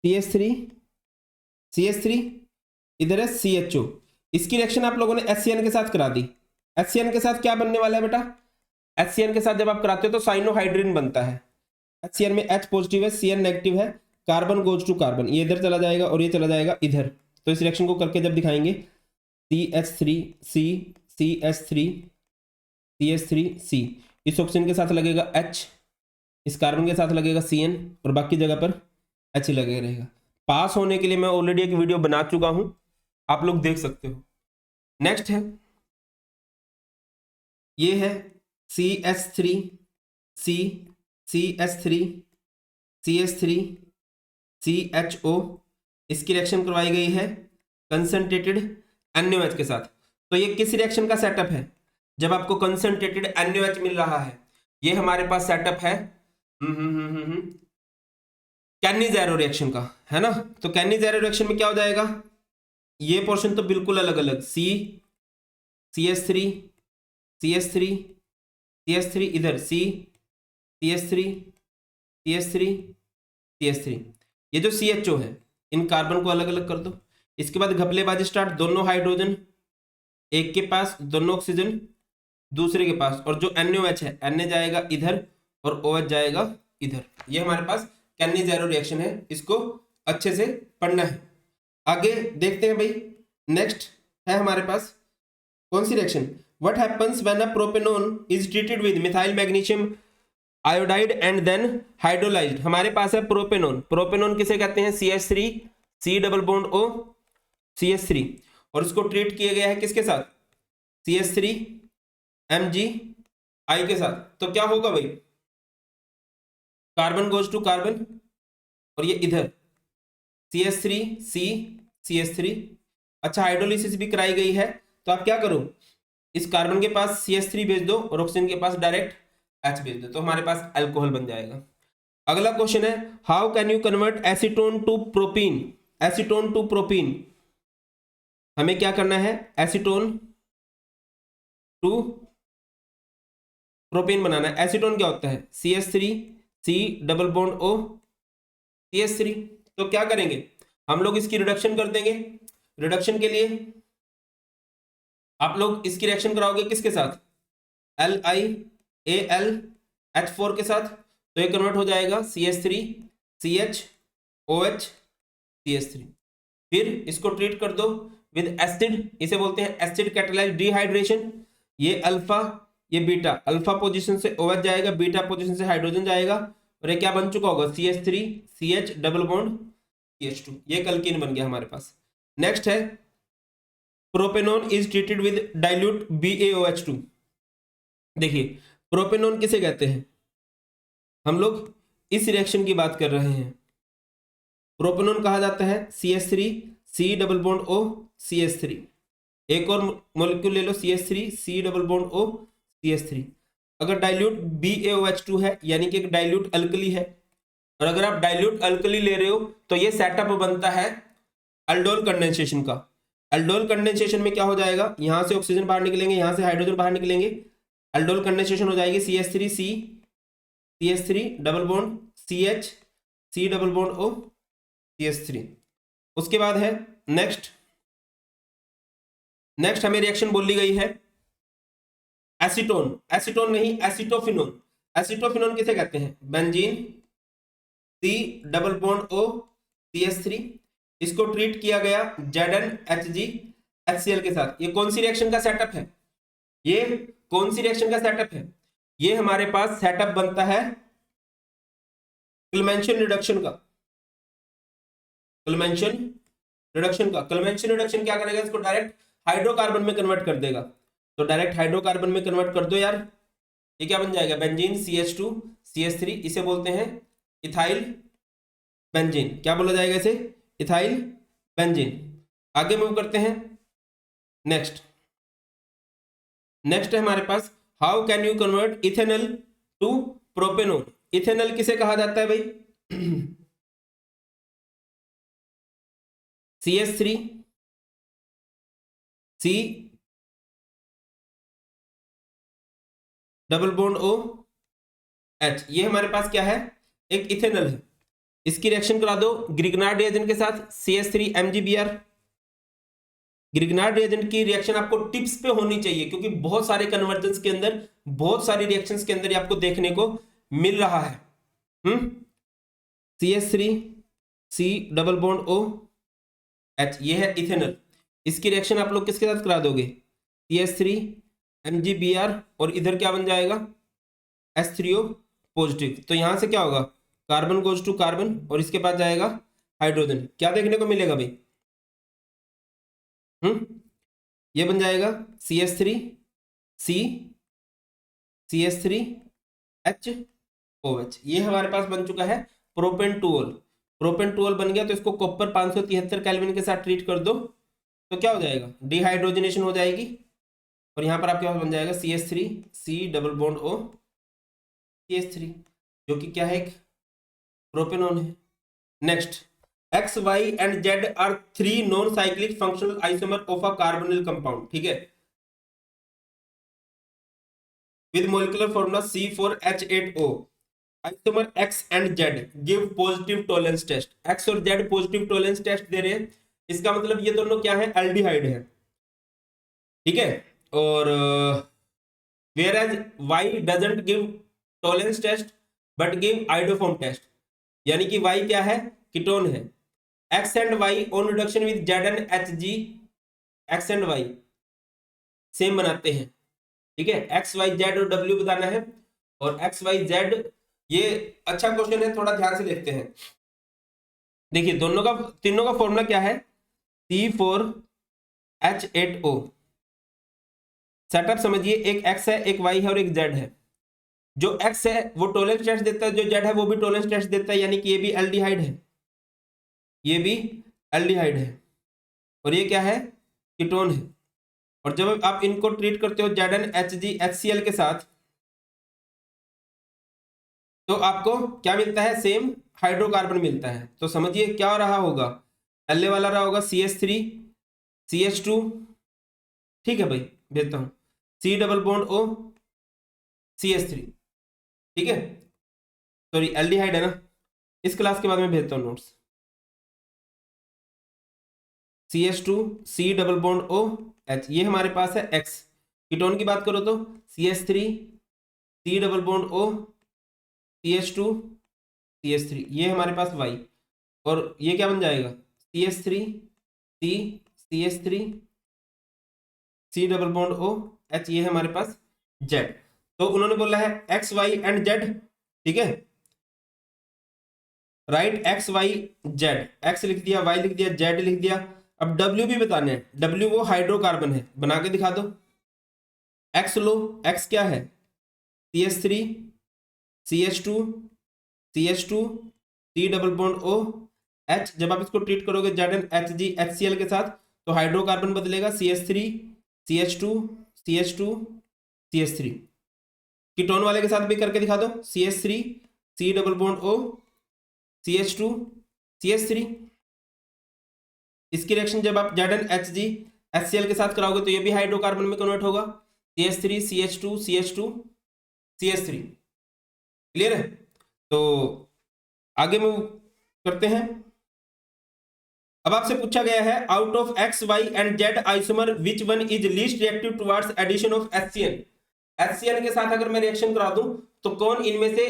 A: CH3 CH3 इधर है CHO। इसकी रिएक्शन आप लोगों ने HCN के साथ करा दी। HCN के साथ क्या बनने वाला है बेटा, HCN के साथ जब आप कराते हो तो साइनोहाइड्रिन बनता है। HCN में H पॉजिटिव है, CN नेगेटिव है, कार्बन गोज टू कार्बन, ये इधर चला जाएगा और ये चला जाएगा इधर। तो इस रिएक्शन को करके जब दिखाएंगे CH3C CH3 CH3C, इस ऑप्शन के साथ लगेगा H, इस कार्बन के साथ लगेगा CN और बाकी जगह पर H ही लगेगा रहेगा। पास होने के लिए मैं ऑलरेडी एक वीडियो बना चुका हूं, आप लोग देख सकते हो। नेक्स्ट है, ये है CH3 C CH3 CH3 CHO, इसकी रिएक्शन करवाई गई है कंसंट्रेटेड NaOH के साथ। तो ये किस रिएक्शन का सेटअप है, जब आपको कंसंट्रेटेड NaOH मिल रहा है, ये हमारे पास सेटअप है कैनी-ज़ेरो रिएक्शन का, है ना। तो कैनी-ज़ेरो रिएक्शन में क्या हो जाएगा, ये पोर्शन तो बिल्कुल अलग अलग, CH3 CH3 CH3 इधर CH3 CH3 CH3, ये जो CHO है इन कार्बन को अलग अलग कर दो। इसके बाद घपलेबाजी स्टार्ट, दोनों हाइड्रोजन एक के पास, दोनों ऑक्सीजन दूसरे के पास, और जो NaOH है Na जाएगा इधर और OH जाएगा इधर। ये हमारे पास कैनी-ज़ेरो रिएक्शन है, इसको अच्छे से पढ़ना है। आगे देखते हैं भाई, नेक्स्ट है हमारे पास कौन सी reaction, what happens when a propanone is treated with methyl magnesium iodide and then hydrolysed. हमारे पास है प्रोपेनॉन, प्रोपेनॉन किसे कहते हैं, CH3 C double bond O CH3, और इसको ट्रीट किया गया है किसके साथ, CH3 MgI के साथ। तो क्या होगा भाई, कार्बन गोज टू कार्बन और ये इधर CH3 C CH3। अच्छा, हाइड्रोलिसिस भी कराई गई है, तो आप क्या करो, इस कार्बन के पास CH3 भेज दो और ऑक्सीजन के पास डायरेक्ट H भेज दो, तो हमारे पास अल्कोहल बन जाएगा। अगला क्वेश्चन है, how can you convert acetone to propene, acetone to propene. हमें क्या करना है, एसीटोन टू प्रोपीन बनाना है। एसीटोन क्या होता है, CH3 C double bond O CH3। तो क्या करेंगे हम लोग, इसकी रिडक्शन कर देंगे। रिडक्शन के लिए आप लोग इसकी रिएक्शन कराओगे किसके साथ, LiAlH4 के साथ, तो ये कन्वर्ट हो जाएगा CH3 CH OH CH3। फिर इसको ट्रीट कर दो विद एसिड, इसे बोलते हैं एसिड कैटालाइज्ड डिहाइड्रेशन। ये अल्फा ये बीटा, अल्फा पोजीशन से OH जाएगा, बीटा पोजीशन से हाइड्रोजन जाएगा, और ये क्या बन चुका होगा, CH3 CH double bond CH2। ये कल्किन बन गया हमारे पास। नेक्स्ट है, propanone is treated with dilute BaOH2। देखिए प्रोपेनॉन किसे कहते हैं, हम लोग इस रिएक्शन की बात कर रहे हैं। प्रोपेनॉन कहा जाता है CH3 C double bond O CH3। एक और मॉलिक्यूल ले लो, CH3 C double bond O CH3। अगर डाइल्यूट BaOH2 है, यानी कि एक डाइल्यूट अल्कली है, और अगर आप डाइल्यूट अल्कली ले रहे हो तो ये सेटअप बनता है अल्डोल कंडेंसेशन का। अल्डोल कंडेंसेशन में क्या हो जाएगा, यहां से ऑक्सीजन बाहर निकलेंगे, यहां से हाइड्रोजन बाहर निकलेंगे, अल्डोल कंडेंसेशन हो जाएगी CH3 C CH3 double bond CH C double bond O CH3। उसके बाद है नेक्स्ट हमें रिएक्शन बोली गई है एसीटोन, एसीटोन नहीं एसिटोफिनोन। एसिटोफिनोन किसे कहते हैं, benzene C double bond O CH3। इसको ट्रीट किया गया ZnHg HCl के साथ। ये कौन सी रिएक्शन का सेटअप है, ये कौन सी रिएक्शन का सेटअप है, ये हमारे पास सेटअप बनता है क्लेमेंशन रिडक्शन का। क्लेमेंशन रिडक्शन क्या करेगा, इसको डायरेक्ट हाइड्रोकार्बन में कन्वर्ट कर देगा। तो डायरेक्ट हाइड्रोकार्बन में कन्वर्ट कर दो यार, ये क्या बन जाएगा, बेंजीन CH2 CH3, इसे बोलते हैं इथाइल बेंजीन। क्या बोला जाएगा इसे, इथाइल बेंजीन। आगे मूव करते हैं, नेक्स्ट नेक्स्ट है हमारे पास, how can you convert ethanol to propanol. Ethanol किसे कहा जाता है भाई, CH3 C double bond OH, ये हमारे पास क्या है, एक इथेनॉल है। इसकी रिएक्शन करा दो ग्रिग्नार्ड रिएजेंट के साथ, CH3 MgBr। ग्रिग्नार्ड रिएजेंट की रिएक्शन आपको टिप्स पे होनी चाहिए, क्योंकि बहुत सारे कन्वर्जन्स के अंदर, बहुत सारी रिएक्शंस के अंदर आपको देखने को मिल रहा है। CH3 C double bond OH, ये है इथेनॉल। इसकी रिएक्शन आप लोग किसके साथ करा दोगे, CH3 MgBr, और इधर क्या बन जाएगा, H3O पॉजिटिव। तो यहां से क्या होगा, कार्बन गोज टू कार्बन, और इसके पास जाएगा हाइड्रोजन। क्या देखने को मिलेगा भाई, ये बन जाएगा CH3 C CH3 HOH। ये हमारे पास बन चुका है प्रोपेन-टूओल। प्रोपेन-टूओल बन गया, तो इसको कॉपर 573 केल्विन के साथ ट्रीट कर दो, तो क्या हो जाएगा, डिहाइड्रोजनेशन हो जाएगी। और यहाँ पर आपके पास बन जाएगा CH3 C double bond O CH3, जो कि क्या है, एक प्रोपेनॉन है। Next, X, Y and Z are 3 non-cyclic functional isomer of a carbonyl compound, ठीक है, with molecular formula C4H8O। isomer X and Z give positive tolerance test। X और Z positive tolerance test दे रहे हैं, इसका मतलब ये दोनों क्या है, एल्डिहाइड है, ठीक है। और whereas Y doesn't give tolerance test but give iodoform test, यानी कि Y क्या है, कीटोन है। X and Y on reduction with Z and Hg, X and Y same बनाते हैं, ठीक है। X Y Z और W बताना है, और X Y Z, ये अच्छा क्वेश्चन है, थोड़ा ध्यान से देखते हैं। देखिए दोनों का, तीनों का फॉर्मूला क्या है, C4H8O। सेटअप समझिए, एक X है, एक Y है और एक Z है। जो X है वो टॉलरेंस टेस्ट देता है, जो Z है वो भी टॉलरेंस टेस्ट देता है, यानी कि ये भी एल्डिहाइड है, ये भी एल्डिहाइड है, और ये क्या है, कीटोन है। और जब आप इनको ट्रीट करते हो ZnHgHCl के साथ, तो आपको क्या मिलता है, सेम हाइड्रोकार्बन मिलता है। तो समझिए क्या रहा होगा, एल वाला रहा होगा CH3 CH2, ठीक है भाई, भेजता हूं, C double bond O CH3, ठीक है, सॉरी एल्डिहाइड है ना, इस क्लास के बाद में भेजता हूं notes. CH2 C double bond OH, ये हमारे पास है X। कीटोन की बात करो तो CH3 C double bond O CH2 CH3, ये हमारे पास Y, और ये क्या बन जाएगा, CH3 C CH3 C double bond OH, ये है हमारे पास Z। तो उन्होंने बोला है X Y एंड Z, ठीक है, right X Y Z, X लिख दिया, Y लिख दिया, Z लिख दिया। अब W भी बताने हैं, W वो हाइड्रोकार्बन है, बना के दिखा दो। X लो, X क्या है, CH3 CH2 CH2 C double bond OH। जब आप इसको ट्रीट करोगे ZnHgHCl के साथ, तो हाइड्रोकार्बन बदलेगा CH3 CH2 CH2 CH3। Ketone वाले के साथ भी करके दिखा दो, CH3 C double bond O CH2 CH3। इसकी रिएक्शन जब आप ZnHgHCl के साथ कराओगे, तो ये भी हाइड्रोकार्बन में कन्वर्ट होगा, CH3 CH2 CH2 CH3। Clear है, तो आगे मूव करते हैं। अब आपसे पूछा गया है, out of X Y and Z isomer which one is least reactive towards addition of HCl। HCl के साथ अगर मैं रिएक्शन करा दूं, तो कौन इनमें से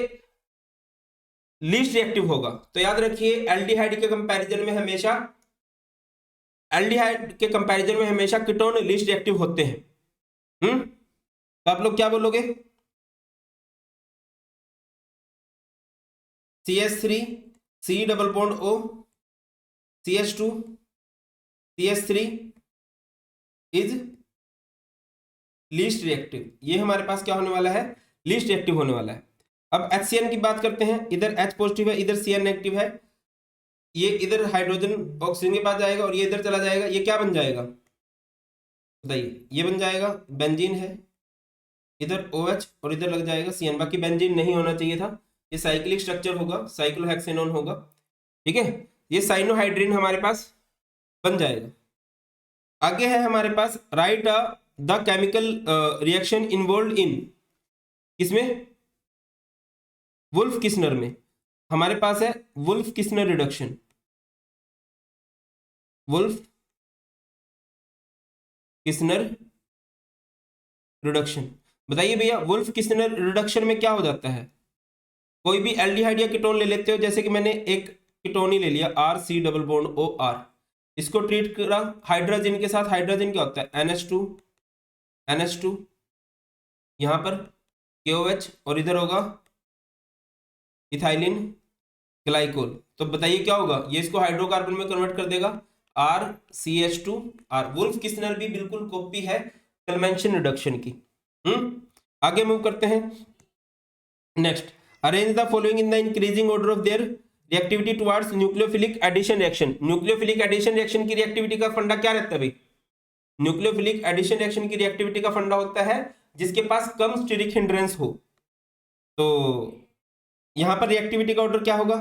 A: लीस्ट रिएक्टिव होगा। तो याद रखिए, एल्डिहाइड के कंपैरिजन में हमेशा, एल्डिहाइड के कंपैरिजन में हमेशा कीटोन लीस्ट रिएक्टिव होते हैं। तो आप लोग क्या बोलोगे, CH3 C double bond O CH2 CH3 is least reactive. ये हमारे पास क्या होने वाला है, लीस्ट रिएक्टिव होने वाला है। अब HCN की बात करते हैं, इधर H पॉजिटिव है, इधर Cn नेगेटिव है, ये इधर हाइड्रोजन ऑक्सीजन के पास जाएगा और ये इधर चला जाएगा, ये क्या बन जाएगा बताइए, ये बन जाएगा बेंजीन है, इधर OH और इधर लग जाएगा Cn। बाकी बेंजीन नहीं होना चाहिए था, ये साइक्लिक स्ट्रक्चर होगा, साइक्लोहेक्सेनोन होगा, ठीक है। ये साइनोहाइड्रिन हमारे पास बन जाएगा। आगे है हमारे पास write the chemical reaction involve in, किसमें, वुल्फ किस्नर में। हमारे पास है Wolff Kishner reduction, Wolff Kishner reduction. बताइए भैया वुल्फ किस्नर रिडक्शन में क्या हो जाता है, कोई भी एल्डिहाइड या कीटोन ले लेते हो, जैसे कि मैंने एक कीटोन ही ले लिया RC डबल बॉन्ड OR, इसको ट्रीट करा हाइड्रोजन के साथ, हाइड्रोजन क्या होता है NH2 यहां पर KOH और इधर होगा इथाइलिन ग्लाइकोल। तो बताइए क्या होगा, ये इसको हाइड्रोकार्बन में कन्वर्ट कर देगा RCH2R। वुल्फ किस्नर भी बिल्कुल कॉपी है कन्वेंशन रिडक्शन की। आगे मूव करते हैं। Next, arrange the following in the increasing order of their reactivity towards nucleophilic addition reaction. Nucleophilic addition reaction की रिएक्टिविटी का फंडा क्या रहता है भाई, न्यूक्लियोफिलिक एडिशन रिएक्शन की रिएक्टिविटी का फंडा होता है जिसके पास कम स्टीरिक हिंड्रेंस हो। तो यहां पर रिएक्टिविटी का ऑर्डर क्या होगा,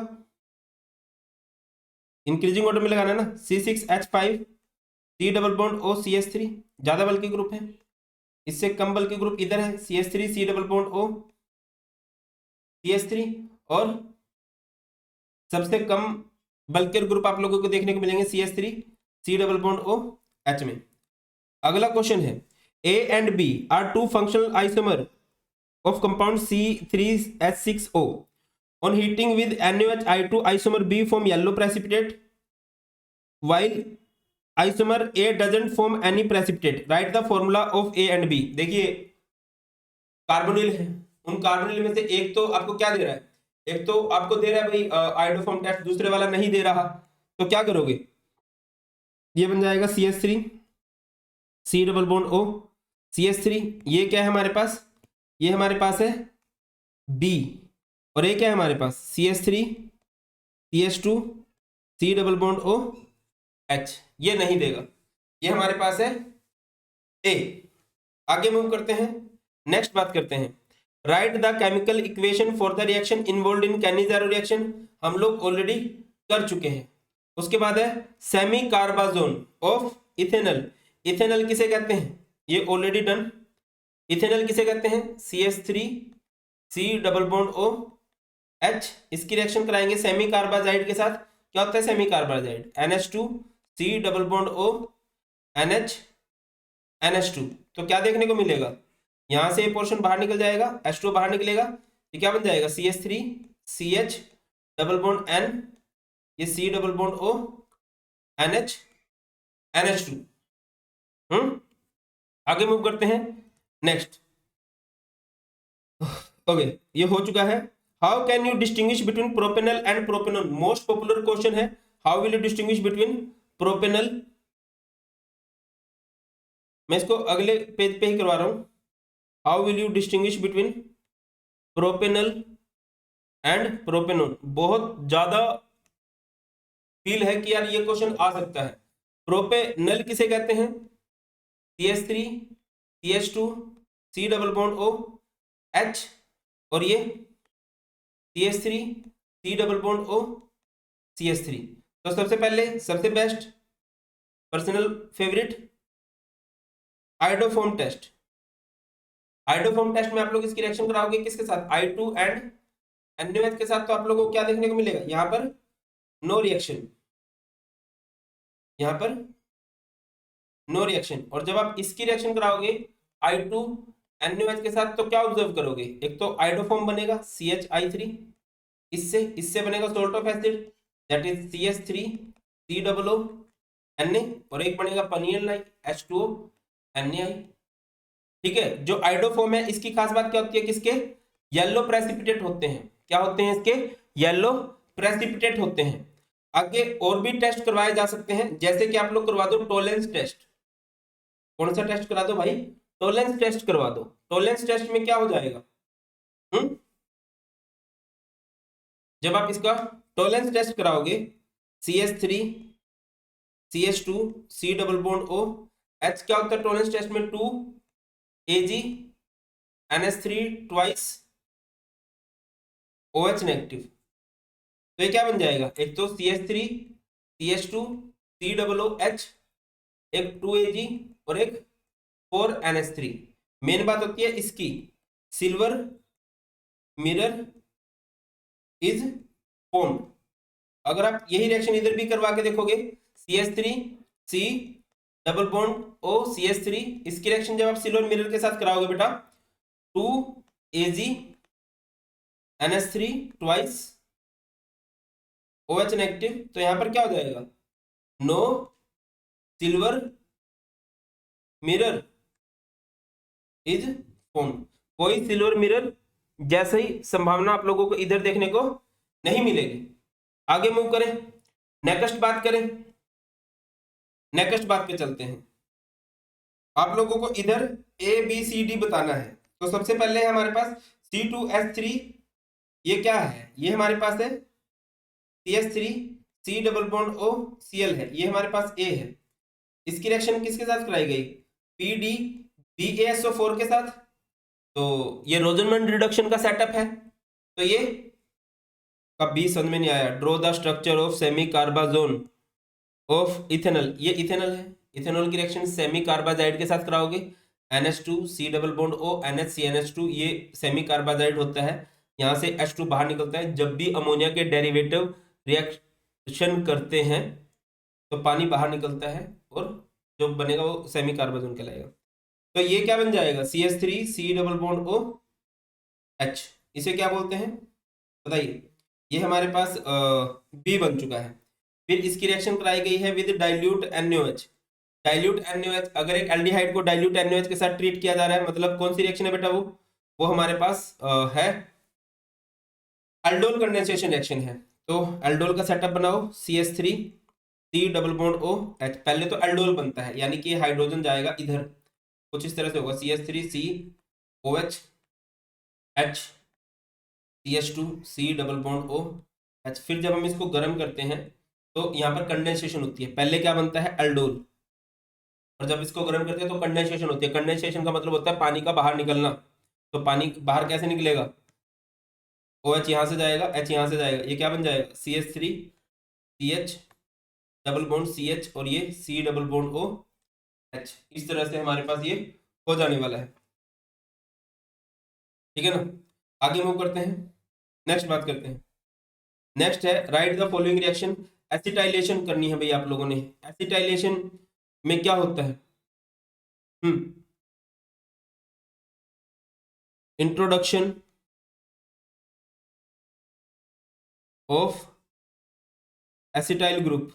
A: इंक्रीजिंग ऑर्डर में लगाना ना, C6H5 C double bond O CH3, ज्यादा बल के ग्रुप है, इससे कम बल के ग्रुप इधर है CH3 C double bond O CH3, और सबसे कम बल के ग्रुप आप लोगों को देखने को मिलेंगे CH3 C double bond O H में। अगला क्वेश्चन है, A and B are two functional isomer of compound C3H6O on heating with NaOH isomer B form yellow precipitate while isomer A doesn't form any precipitate. Write the formula of A and B. देखिए carbonyl है, उन carbonyl में से एक तो आपको क्या दे रहा है, एक तो आपको दे रहा है भाई आयोडोफॉर्म टेस्ट, दूसरे वाला नहीं दे रहा, तो क्या करोगे, ये बन जाएगा CH3 C double bond O CH3। ये क्या है हमारे पास, ये हमारे पास है B, और ये क्या है हमारे पास CH3 CH2 C double bond O H, ये नहीं देगा, ये हमारे पास है A। आगे मूव करते हैं, नेक्स्ट बात करते हैं, right the chemical equation for the reaction involved in Cannizzaro reaction, हम लोग ऑलरेडी कर चुके हैं। उसके बाद है semicarbazone of ethanol. Ethanol किसे कहते हैं, ये ऑलरेडी डन। इथेनॉल किसे कहते हैं, CH3 C double bond O H, इसकी रिएक्शन कराएंगे सेमी कार्बाजाइड के साथ। क्या होता है semi carbazide, NH2 C double bond O NH NH2। तो क्या देखने को मिलेगा, यहां से ये पोर्शन बाहर निकल जाएगा, H2 बाहर निकलेगा, ये क्या बन जाएगा CH3 CH double bond N, ये C double bond O NH NH2। आगे मूव करते हैं, नेक्स्ट ओके ये हो चुका है। How can you distinguish between propanal and propanone, most popular question है, how will you distinguish between propanal. मैं इसको अगले पेज पे ही करवा रहा हूं, how will you distinguish between propanal and propanone. बहुत ज्यादा फील है कि यार ये क्वेश्चन आ सकता है। प्रोपेनल किसे कहते हैं, CH3 CH2 C double bond O H, और ये CH3 C double bond O CH3। तो सबसे पहले सबसे best personal favourite iodoform test. Iodoform test में आप लोग इसकी रिएक्शन कराओगे किसके साथ, I2 एंड NaOH के साथ। तो आप लोगों को क्या देखने को मिलेगा, यहां पर नो रिएक्शन, यहां पर नो रिएक्शन। और जब आप इसकी रिएक्शन कराओगे I2 NaOH के साथ, तो क्या ऑब्जर्व करोगे, एक तो आयोडोफॉर्म बनेगा CHI3, इससे बनेगा salt of acid that is CH3 C double O Na, और एक बनेगा पनील H2O Na। ठीक है, जो आयोडोफॉर्म है इसकी खास बात क्या होती है, किसके येलो प्रेसिपिटेट होते हैं, क्या होते हैं इसके येलो प्रेसिपिटेट होते हैं। आगे और भी टेस्ट करवाए जा सकते हैं, जैसे कि आप लोग करवा दो टोलेंस टेस्ट। कौन सा टेस्ट करा दो भाई? टॉलरेंस टेस्ट करवा दो। टॉलरेंस टेस्ट में क्या हो जाएगा? जब आप इसका टॉलरेंस टेस्ट कराओगे, CH3 CH2 C double bond O H क्या होता है टॉलरेंस टेस्ट में? 2 Ag NH3 twice OH negative. तो ये क्या बन जाएगा? एक तो CH3 CH2 C double OH, एक 2Ag और एक 4NH3। मेन बात होती है इसकी, सिल्वर मिरर इज फॉर्म्ड। अगर आप यही रिएक्शन इधर भी करवा के देखोगे, CH3 C double bond O CH3, इसकी रिएक्शन जब आप सिल्वर मिरर के साथ कराओगे बेटा, 2Ag NH3 twice OH negative, तो यहां पर क्या हो जाएगा? No silver mirror is formed. कोई सिल्वर मिरर जैसे ही संभावना आप लोगों को इधर देखने को नहीं मिलेगी। आगे मूव करें, नेक्स्ट बात करें, नेक्स्ट बात पे चलते हैं। आप लोगों को इधर ABCD बताना है। तो सबसे पहले हमारे पास C2H3, ये क्या है? ये हमारे पास है CH3 C double bond O Cl है, ये हमारे पास A है। इसकी रिएक्शन किसके साथ कराई गई? PDBaSO4 के साथ। तो ये रोजनमैन रिडक्शन का सेटअप है। तो ये कब भी समझ में नहीं आया? Draw the structure of semicarbazone of ethanol, ये इथेनॉल है। इथेनॉल की रिएक्शन सेमी कार्बाजाइड के साथ कराओगे, NH2 C double bond O NHCNH2, ये सेमी कार्बाजाइड होता है। यहाँ से H2 बाहर निकलता है। जब भी अमोनिया के डेरिवेटिव रिएक्शन करते हैं तो पानी बाहर निकलता है और जो बनेगा वो सेमी कार्बाजोन कहलाएगा। तो ये क्या बन जाएगा? CH3 C double bond O H, इसे क्या बोलते हैं बताइए? ये हमारे पास B बन चुका है। फिर इसकी रिएक्शन कराई गई है with dilute NaOH। Dilute NaOH, अगर एक एल्डिहाइड को डाइल्यूट NaOH के साथ ट्रीट किया जा रहा है, मतलब कौन सी रिएक्शन है बेटा? वो हमारे पास है एल्डोल कंडेंसेशन रिएक्शन है। तो एल्डोल का सेटअप बनाओ, CH3 C double bond O H। पहले तो एल्डोल बनता है, यानी कि हाइड्रोजन जाएगा इधर, कुछ इस तरह से होगा, CH3 C OH H CH2 C double bond O H। फिर जब हम इसको गर्म करते हैं तो यहाँ पर कंडेंसेशन होती है। पहले क्या बनता है? एल्डोल, और जब इसको गर्म करते हैं तो कंडेंसेशन होती है। कंडेंसेशन का मतलब होता है पानी का बाहर निकलना। तो पानी बाहर कैसे निकलेगा? OH यहाँ से जाएगा, H यहाँ से जाएगा, ये क्या बन जाएगा? CH3 CH double bond CH और ये C double bond O H। इस तरह से हमारे पास ये हो जाने वाला है, ठीक है ना? आगे मूव करते हैं, नेक्स्ट बात करते हैं। नेक्स्ट है write the following reaction. Acetylation करनी है भाई आप लोगों ने। एसिटाइलेशन में क्या होता है? Introduction of acetyl group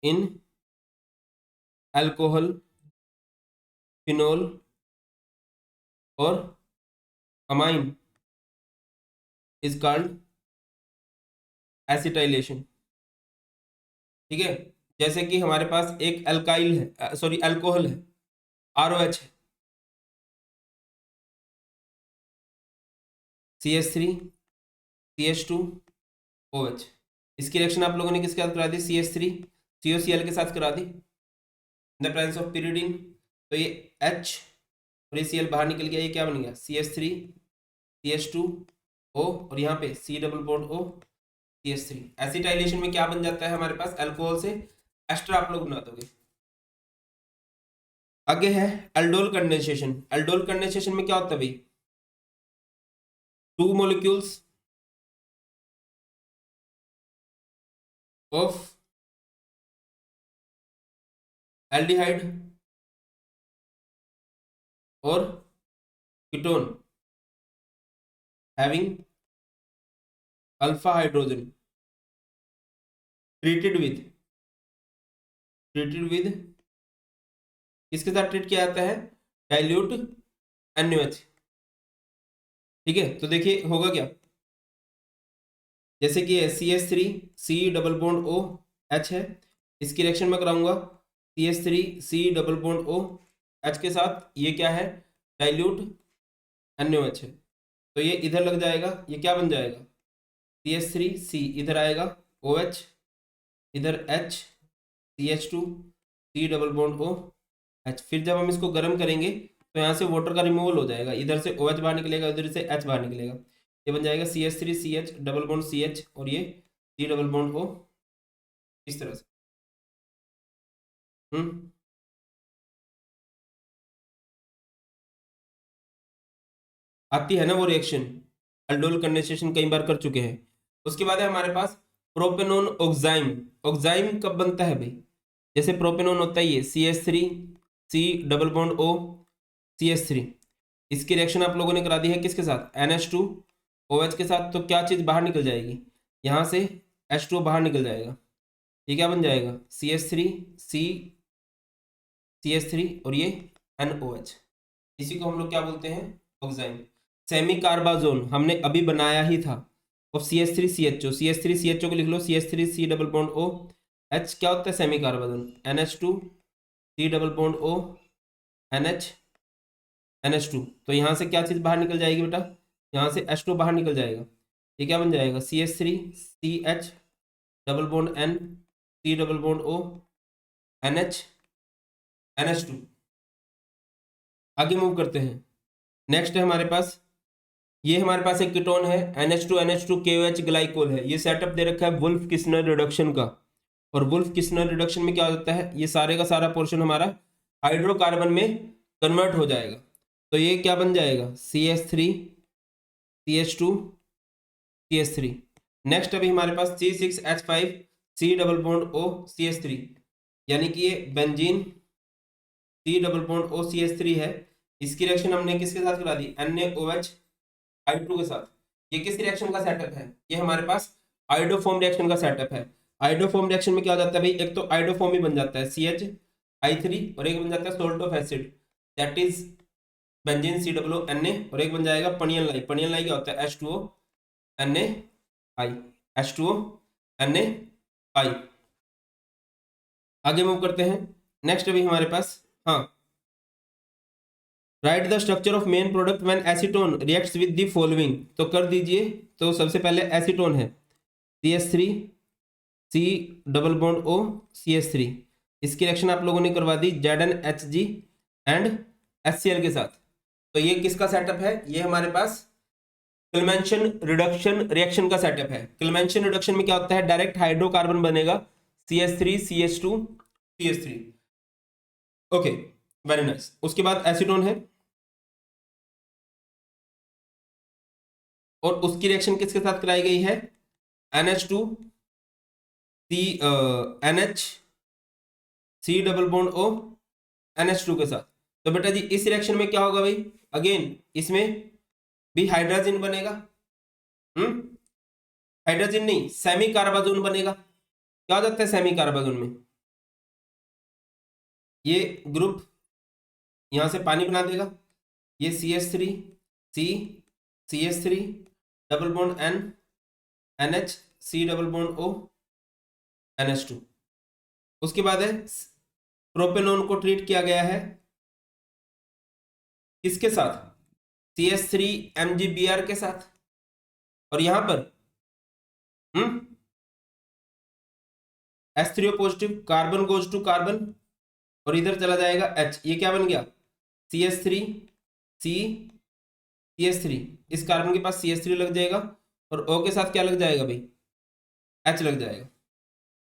A: in alcohol, phenol और अमाइन इज कॉल्ड एसिटाइलेशन, ठीक है? जैसे कि हमारे पास एक अल्काइल है, सॉरी अल्कोहल है, ROH है, CH3 CH2 OH। इसकी रिएक्शन आप लोगों ने किसके साथ करा दी? CH3 COCl के साथ करा दी in the presence of pyridine। तो ये H और ये Cl बाहर निकल गया, ये क्या बन गया? CH3 CH2 O और यहाँ पे C double bond O CH3। Acetylation में क्या बन जाता है हमारे पास? अल्कोहल से एस्टर आप लोग बना दोगे। आगे है एल्डोल कंडेंसेशन। एल्डोल कंडेंसेशन में क्या होता है भाई? 2 molecules of aldehyde और ketone having alpha hydrogen treated with किसके साथ ट्रीट किया जाता है? डाइल्यूट NaOH, ठीक है? तो देखिए होगा क्या, जैसे कि CH3 C double bond O H है, इसकी रिएक्शन में कराऊंगा CH3 C double bond O H के साथ, ये क्या है, डाइल्यूट NaOH है, तो ये इधर लग जाएगा, ये क्या बन जाएगा, CH3 C इधर आएगा, OH इधर H, CH2 C double bond O H। फिर जब हम इसको गर्म करेंगे तो यहाँ से वाटर का रिमूवल हो जाएगा, इधर से OH बाहर निकलेगा, इधर से H बाहर निकलेगा, ये बन जाएगा CH3 CH double bond CH और ये C डबल बॉन्ड O, इस तरह से। आती है ना वो रिएक्शन, अल्डोल कंडेंसेशन कई बार कर चुके हैं। उसके बाद है हमारे पास प्रोपेनोन ऑक्साइम। ऑक्साइम कब बनता है भाई, जैसे प्रोपेनोन होता है ये CH3 C double bond O CH3, इसकी रिएक्शन आप लोगों ने करा दी है किसके साथ, NH2 OH के साथ, तो क्या चीज़ बाहर निकल जाएगी, यहाँ से H2O बाहर निकल जाएगा, ये क्या बन जाएगा, CH3 C CH3 और ये NOH, इसी को हम लोग क्या बोलते हैं, ऑक्साइम। सेमी कार्बाजोन हमने अभी बनाया ही था, और CH3CHO, CH3CHO को लिख लो, CH3 C double bond O H, क्या होता है semicarbazone, NH2 C double bond O NH NH2, तो यहाँ से क्या चीज़ बाहर निकल जाएगी बेटा, यहाँ से H2 बाहर निकल जाएगा, ये क्या बन जाएगा, CH3 CH double bond N C double bond O NH NH2। आगे मूव करते हैं, नेक्स्ट है हमारे पास, ये हमारे पास एक कीटोन है NH2 KOH ग्लाइकोल है, ये सेटअप दे रखा है वुल्फ किस्नर रिडक्शन का, और वुल्फ किस्नर रिडक्शन में क्या होता है, ये सारे का सारा पोर्शन हमारा हाइड्रोकार्बन में कन्वर्ट हो जाएगा, तो ये क्या बन जाएगा, CH3 CH2 CH3। नेक्स्ट अभी हमारे पास C6H5 C double bond O CH3, यानी कि ये benzene C double bond O CH3 है, इसकी रिएक्शन हमने किसके साथ करा दी, NaOH I2 के साथ। ये किस रिएक्शन का सेटअप है, ये हमारे पास आइडोफॉर्म रिएक्शन का सेटअप है। आइडोफॉर्म रिएक्शन में क्या हो जाता है भाई, एक तो आइडोफॉर्म ही बन जाता है CH3 और एक बन जाता है salt of acid, that is benzene COO Na, और एक बन जाएगा पनियन लाई। पनियन लाई क्या होता है, H2O NaI, H2O NaI। आगे मूव करते हैं, नेक्स्ट अभी हमारे पास, हाँ, right the structure of main product when acetone reacts with the following, तो कर दीजिए। तो सबसे पहले एसीटोन है CH3 C double bond O CH3, इसकी रिएक्शन आप लोगों ने करवा दी ZnHG एंड HCl के साथ, तो ये किसका सेटअप है, ये हमारे पास क्लेमेंशन रिडक्शन रिएक्शन का सेटअप है। क्लेमेंशन रिडक्शन में क्या होता है, डायरेक्ट हाइड्रोकार्बन बनेगा CH3 CH2 CH3। Okay, very nice. उसके बाद एसीटोन है, और उसकी रिएक्शन किसके साथ कराई गई है, NH2 NH C double bond O NH2 के साथ। तो बेटा जी इस रिएक्शन में क्या होगा भाई, अगेन इसमें भी हाइड्रोजन बनेगा, हाइड्रोजन नहीं, सेमी कार्बाजोन बनेगा। क्या हो जाता है सेमी कार्बाजोन में, ये ग्रुप यहां से पानी बना देगा, ये CH3 C CH3 double bond N NH C double bond O NH2। उसके बाद है प्रोपेनोन को ट्रीट किया गया है किसके साथ, CH3 MgBr के साथ, और यहां पर H3O positive, carbon goes to carbon, और इधर चला जाएगा H, ये क्या बन गया CH3 C CH3, इस कार्बन के पास CH3 लग जाएगा, और O के साथ क्या लग जाएगा भाई, H लग जाएगा।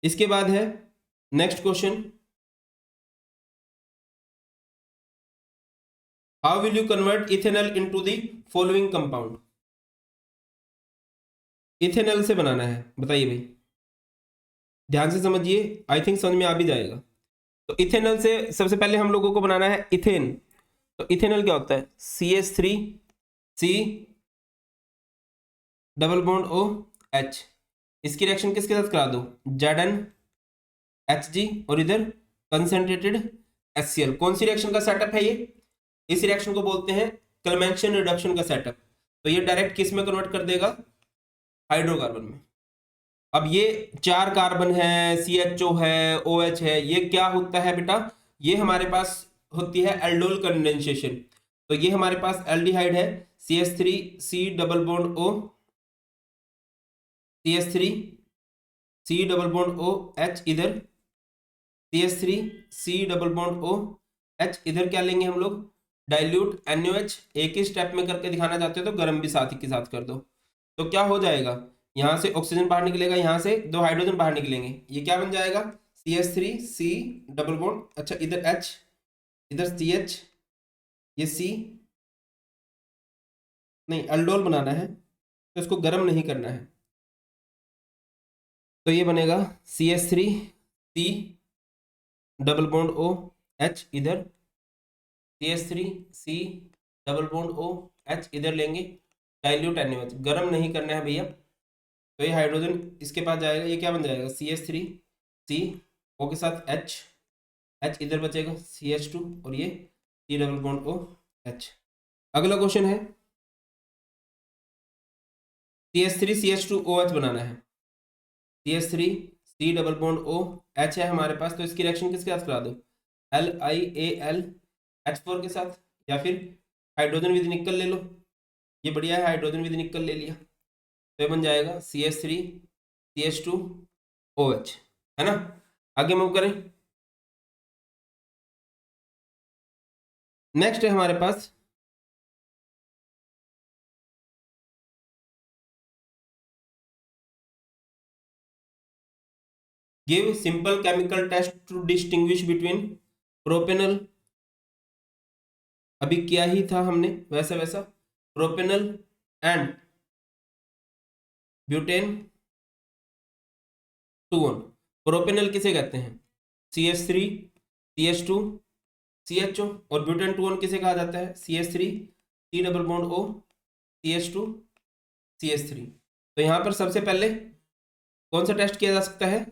A: इसके बाद है next question, how will you convert ethanol into the following compound. Ethanol से बनाना है, बताइए भाई, ध्यान से समझिए, आई थिंक समझ में आ भी जाएगा। तो इथेनॉल से सबसे पहले हम लोगों को बनाना है इथेन। तो इथेनॉल क्या होता है, CH3 C double bond O H, इसकी रिएक्शन किसके साथ करा दो, ZnHG, और इधर कंसंट्रेटेड HCl। कौन सी रिएक्शन का सेटअप है ये, इस रिएक्शन को बोलते हैं क्लेमेंशन रिडक्शन का सेटअप। तो ये डायरेक्ट किस में कन्वर्ट कर देगा, हाइड्रोकार्बन में। अब ये 4 कार्बन है, CHO है, OH है, ये क्या होता है बेटा, ये हमारे पास होती है एल्डोल कंडेंसेशन। तो ये हमारे पास एल्डिहाइड है, CH3 C double bond O, CH3 C double bond O H इधर, CH3 C double bond O H इधर, क्या लेंगे हम लोग, डाइल्यूट NaOH। एक ही स्टेप में करके दिखाना चाहते हो तो गर्म भी साथ ही के साथ कर दो। तो क्या हो जाएगा, यहां से ऑक्सीजन बाहर निकलेगा, यहां से 2 हाइड्रोजन बाहर निकलेंगे, ये क्या बन जाएगा, CH3 C डबल बॉन्ड, अच्छा इधर H, इधर CH, ये C, नहीं अल्डोल बनाना है तो इसको गर्म नहीं करना है, तो ये बनेगा CH3 C double bond O H इधर, CH3 C double bond O H इधर लेंगे, डाइल्यूट NaOH, गर्म नहीं करना है भैया। तो ये हाइड्रोजन इसके पास जाएगा, ये क्या बन जाएगा, CH3 C O के साथ H, H इधर बचेगा CH2, और ये C double bond O H। अगला क्वेश्चन है, CH3 CH2 OH बनाना है, CH3 C double bond O H है हमारे पास, तो इसकी रिएक्शन किसके साथ करा दो, LiAl H4 के साथ, या फिर हाइड्रोजन विद निकल ले लो, ये बढ़िया है, हाइड्रोजन विद निकल ले लिया, तो ये बन जाएगा CH3 CH2 OH, है ना। आगे मूव करें, नेक्स्ट है हमारे पास give simple chemical test to distinguish between propanal, अभी किया ही था हमने वैसा वैसा, प्रोपेनल एंड ब्यूटेन 2 1। प्रोपेनल किसे कहते हैं, CH3 CH2 CHO, और ब्यूटेन 2 1 किसे कहा जाता है, CH3 C double bond O CH2 CH3। तो यहां पर सबसे पहले कौन सा टेस्ट किया जा सकता है,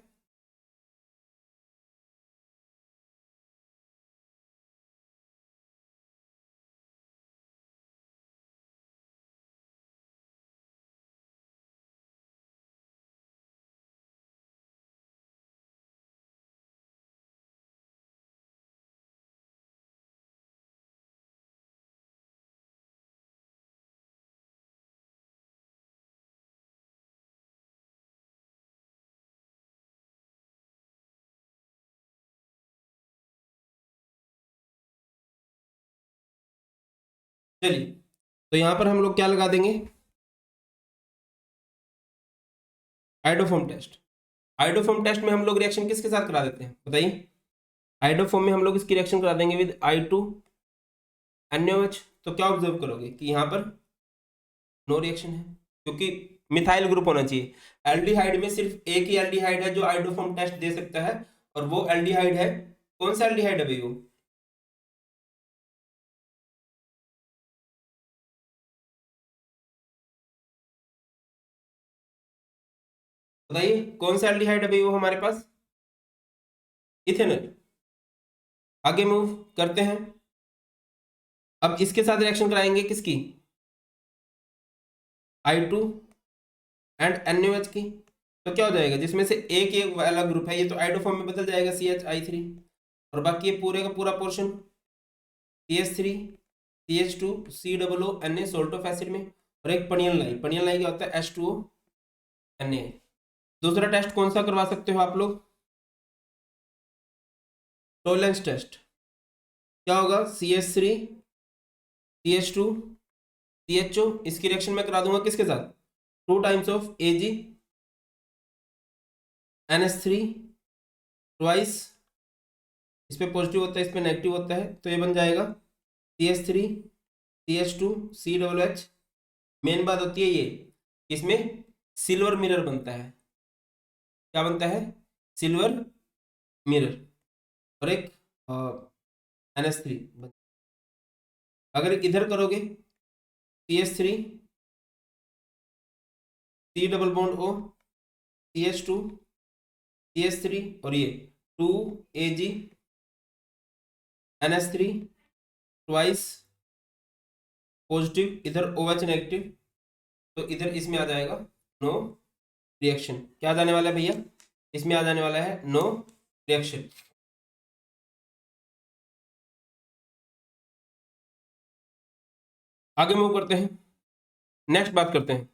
A: चलिए तो यहां पर हम लोग क्या लगा देंगे, आइडोफॉर्म टेस्ट। आइडोफॉर्म टेस्ट में हम लोग रिएक्शन किसके साथ करा देते हैं बताइए, आइडोफॉर्म में हम लोग इसकी रिएक्शन करा देंगे विद I2NaOH। तो क्या ऑब्जर्व करोगे कि यहाँ पर नो रिएक्शन है, क्योंकि मिथाइल ग्रुप होना चाहिए। एल्डिहाइड में सिर्फ एक ही एल्डिहाइड है जो आइडोफॉर्म टेस्ट दे सकता है, और वो एल्डिहाइड है, कौन सा एल्डिहाइड है भाई वो, बताइए कौन सा एल्डिहाइड है भाई वो हमारे पास, इथेनॉल। आगे मूव करते हैं, अब इसके साथ रिएक्शन कराएंगे किसकी, I2 एंड NaOH की। तो क्या हो जाएगा, जिसमें से एक एक वाला ग्रुप है ये तो आइडोफॉर्म में बदल जाएगा CHI3, और बाकी ये पूरे का पूरा portion CH3 CH2 COO Na salt of acid में, और एक पनियन लाई क्या होता है H2O Na। दूसरा टेस्ट कौन सा करवा सकते हो आप लोग, टॉलरेंस टेस्ट। क्या होगा, CH3 CH2 CHO, इसकी रिएक्शन में करा दूंगा किसके साथ, 2 times of Ag NH3 twice, इस पे पॉजिटिव होता है इस पे नेगेटिव होता है, तो ये बन जाएगा CH3 CH2 COOH। मेन बात होती है ये, इसमें सिल्वर मिरर बनता है, क्या बनता है, सिल्वर मिरर, और एक NH3। अगर इधर करोगे CH3 C double bond O CH2 CH3, और ये 2Ag NH3 ट्वाइस पॉजिटिव, इधर OH नेगेटिव, तो इधर इसमें आ जाएगा नो रिएक्शन। क्या आ जाने वाला है भैया, इसमें आ जाने वाला है नो रिएक्शन। आगे मूव करते हैं, नेक्स्ट बात करते हैं।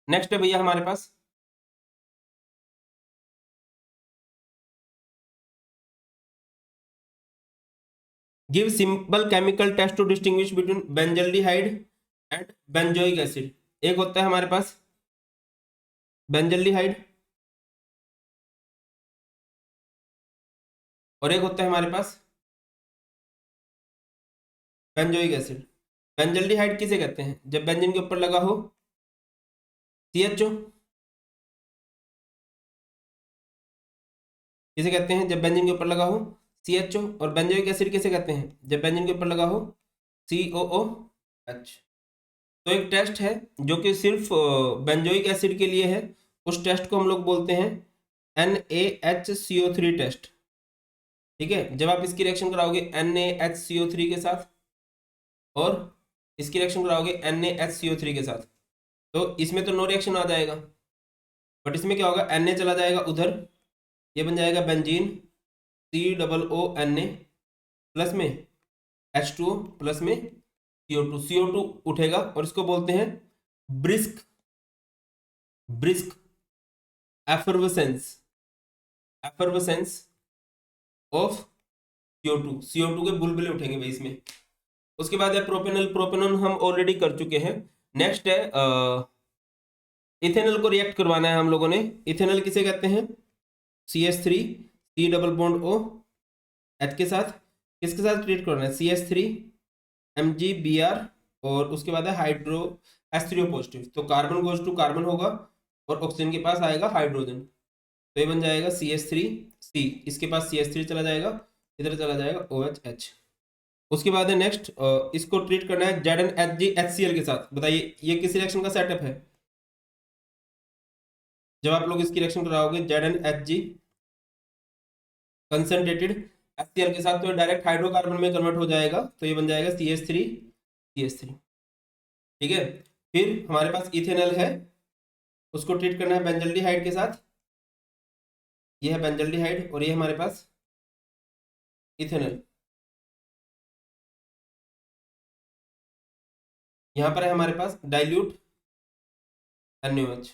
A: नेक्स्ट है भैया हमारे पास give simple chemical test to distinguish between benzaldehyde and benzoic acid. एक होता है हमारे पास बेंजल्डिहाइड और एक होता है हमारे पास बेंजोइक एसिड। बेंजल्डिहाइड किसे कहते हैं, जब बेंजीन के ऊपर लगा हो CHO। किसे कहते हैं, जब बेंजीन के ऊपर लगा हो CHO। और बेंजोइक एसिड किसे कहते हैं, जब बेंजीन के ऊपर लगा हो COOH। तो एक टेस्ट है जो कि सिर्फ बेंजोइक एसिड के लिए है, उस टेस्ट को हम लोग बोलते हैं NaHCO3 टेस्ट। ठीक है, जब आप इसकी रिएक्शन कराओगे NaHCO3 के साथ और इसकी रिएक्शन कराओगे NaHCO3 के साथ, तो इसमें तो नो रिएक्शन आ जाएगा, बट इसमें क्या होगा, Na चला जाएगा उधर, ये बन जाएगा बेंजीन COO Na प्लस में H2O प्लस में CO2 उठेगा और इसको बोलते हैं ब्रिस्क ब्रिस्क एफर्वेसेंस एफर्वेसेंस ऑफ CO2 के बुलबुले उठेंगे भाई इसमें। उसके बाद है प्रोपेनल। प्रोपेनॉल हम ऑलरेडी कर चुके हैं। नेक्स्ट है इथेनॉल को रिएक्ट करवाना है हम लोगों ने। इथेनॉल किसे कहते हैं, CH3 C double bond O H के साथ, किसके साथ ट्रीट करना है, CH3 MgBr और उसके बाद है हाइड्रो H3O पॉजिटिव। तो कार्बन गोज टू कार्बन होगा और ऑक्सीजन के पास आएगा हाइड्रोजन, तो ये बन जाएगा CH3C, इसके पास CH3 चला जाएगा, इधर चला जाएगा OH। उसके बाद है नेक्स्ट, इसको ट्रीट करना है ZnHgHCl के साथ। बताइए ये किस रिएक्शन का सेटअप है, जब आप लोग इसकी रिएक्शन कराओगे ZnHg कंसंट्रेटेड HCl के साथ, तो डायरेक्ट हाइड्रोकार्बन में कन्वर्ट हो जाएगा, तो ये बन जाएगा CH3। ठीक है, फिर हमारे पास इथेनॉल है, उसको ट्रीट करना है बेंजल्डिहाइड के साथ। ये है बेंजल्डिहाइड और ये हमारे पास इथेनॉल। यहाँ पर है हमारे पास डाइल्यूट NaOH।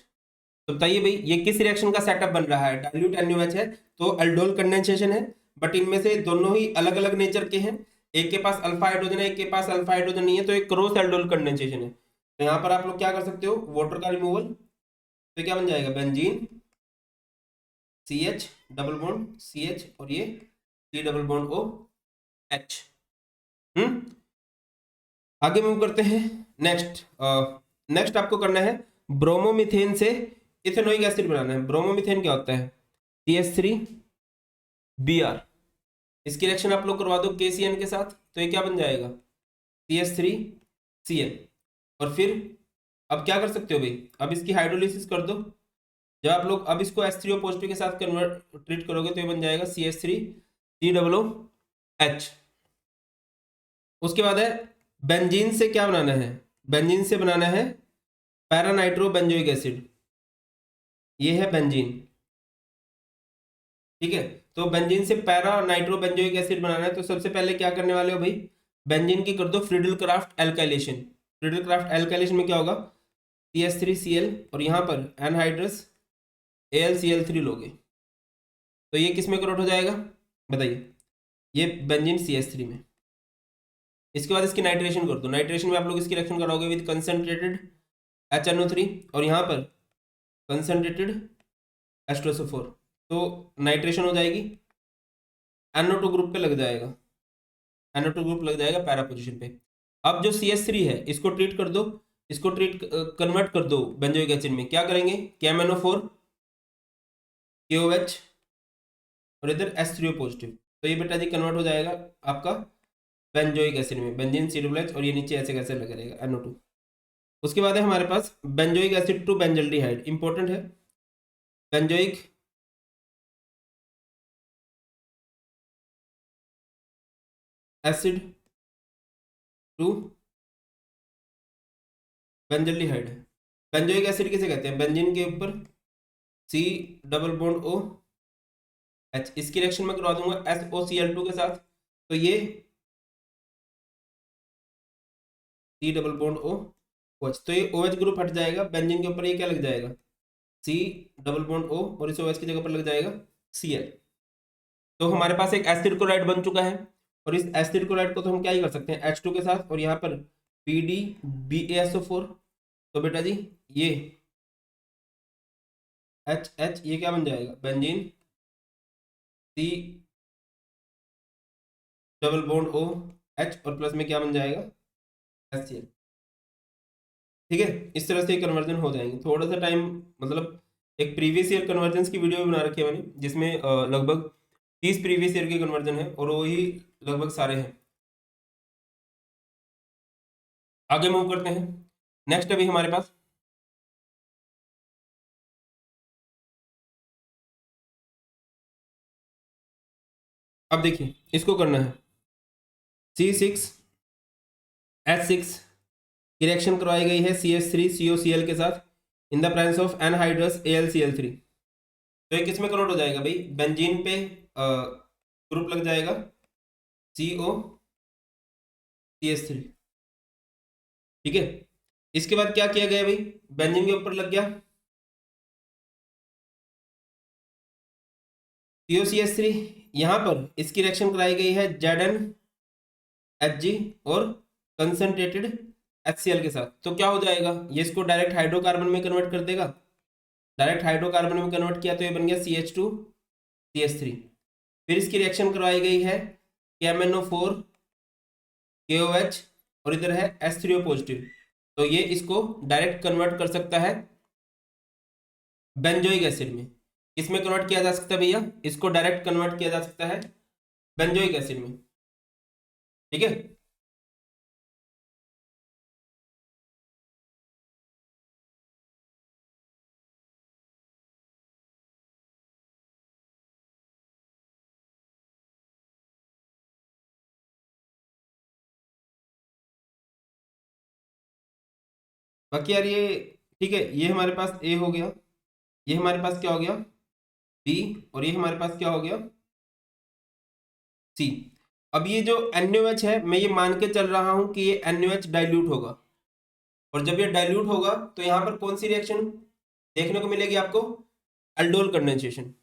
A: तो बताइए भाई ये किस रिएक्शन का सेटअप बन रहा है, डाइल्यूट NaOH है तो एल्डोल कंडेंसेशन है, बट इनमें से दोनों ही अलग अलग नेचर के हैं। एक के पास अल्फा हाइड्रोजन है, एक के पास अल्फा हाइड्रोजन नहीं है, तो एक क्रॉस एल्डोल कंडेंसेशन है। तो यहाँ पर आप लोग क्या कर सकते हो, वाटर का रिमूवल, तो क्या बन जाएगा benzene CH double bond CH और ये C डबल बॉन्ड OH। आगे मूव करते हैं। नेक्स्ट नेक्स्ट आपको करना है ब्रोमोमीथेन से इथेनोइक एसिड बनाना है। ब्रोमोमीथेन क्या होता है, CH3Br। इसकी रिएक्शन आप लोग करवा दो KCN के साथ, तो ये क्या बन जाएगा CH3Cl। और फिर अब क्या कर सकते हो भाई, अब इसकी हाइड्रोलिसिस कर दो। जब आप लोग अब इसको H3O पॉजिटिव के साथ कन्वर्ट ट्रीट करोगे तो ये बन जाएगा CH3COOH। उसके बाद है बेंजीन से क्या बनाना है, बेंजीन से बनाना है पैरानाइट्रो बेंजोइक एसिड। ये है बेंजीन, ठीक है। तो बेंजीन से पैरा नाइट्रो बेंजोइक एसिड बनाना है, तो सबसे पहले क्या करने वाले हो भाई, बेंजीन की कर दो Friedel craft alkylation. Friedel craft alkylation में क्या होगा, CH3Cl और यहाँ पर एनहाइड्रस AlCl3 लोगे, तो ये किस में कन्वर्ट हो जाएगा बताइए, ये बेंजीन CH3 में। इसके बाद इसकी नाइट्रेशन कर दो। नाइट्रेशन में आप लोग इसकी रिएक्शन करोगे विद कंसंट्रेटेड HNO3 और यहाँ पर कंसंट्रेटेड H2SO4, तो नाइट्रेशन हो जाएगी, NO2 ग्रुप पे लग जाएगा, NO2 ग्रुप लग जाएगा पैरा पोजीशन पे। अब जो CH3 है इसको ट्रीट कर दो, इसको ट्रीट कन्वर्ट कर दो बेंजोइक एसिड में। क्या करेंगे, KMNO4 KOH और इधर H3O पॉजिटिव, तो ये बेटा जी कन्वर्ट हो जाएगा आपका बेंजोइक एसिड में, बेंजीन COOH और ये नीचे ऐसे कैसे लगा रहेगा NO2। उसके बाद है हमारे पास benzoic acid to benzaldehyde, important है। Benzoic acid to benzaldehyde, benzoic acid किसे कहते हैं? बेंजीन के ऊपर C double bond O H, इसकी रिएक्शन में करवा दूंगा SOCl2 के साथ, तो ये C double bond O OH, तो ये OH ग्रुप हट जाएगा, बेंजीन के ऊपर ये क्या लग जाएगा? सी डबल बॉन्ड ओ, और इस OH की जगह पर लग जाएगा Cl। तो हमारे पास एक एसिड क्लोराइड बन चुका है, और इस एसिड क्लोराइड को तो हम क्या ही कर सकते हैं H2 के साथ, और यहाँ पर PdBaSO4, तो बेटा जी ये HH ये क्या बन जाएगा? Benzene C double bond O H, और प्लस में क्या बन जाएगा? HCl। ठीक है, इस तरह से कन्वर्जन हो जाएंगे। थोड़ा सा टाइम, मतलब एक प्रीवियस ईयर कन्वर्जन की वीडियो भी बना रखी है मैंने, जिसमें लगभग 30 प्रीवियस ईयर के कन्वर्जन है, और वही लगभग सारे हैं। आगे मूव करते हैं। नेक्स्ट अभी हमारे पास अब देखिए इसको करना है C6H6 की रिएक्शन करवाई गई है CH3COCl के साथ इन the presence of anhydrous AlCl3। तो ये किस में कन्वर्ट हो जाएगा भाई? बेंजीन पे ग्रुप लग जाएगा COCH3। ठीक है, इसके बाद क्या किया गया भाई? बेंजीन के ऊपर लग गया COCH3, यहां पर इसकी रिएक्शन कराई गई है ZnHg और कंसंट्रेटेड HCl के साथ, तो क्या हो जाएगा? ये इसको डायरेक्ट हाइड्रोकार्बन में कन्वर्ट कर देगा। डायरेक्ट हाइड्रोकार्बन में कन्वर्ट किया तो ये बन गया CH2CH3। फिर इसकी रिएक्शन करवाई गई है KMnO4 KOH, और इधर है H3O पॉजिटिव, तो ये इसको डायरेक्ट कन्वर्ट कर सकता है बेंजोइक एसिड में। इसमें कन्वर्ट किया जा सकता है भैया, इसको डायरेक्ट कन्वर्ट किया जा सकता है बेंजोइक एसिड में। ठीक है, बाकी यार ये ठीक है, ये हमारे पास ए हो गया, ये हमारे पास क्या हो गया? बी, और ये हमारे पास क्या हो गया? सी। अब ये जो NaOH है, मैं ये मान के चल रहा हूं कि ये NaOH डाइल्यूट होगा, और जब ये डाइल्यूट होगा तो यहां पर कौन सी रिएक्शन देखने को मिलेगी आपको? Aldol condensation.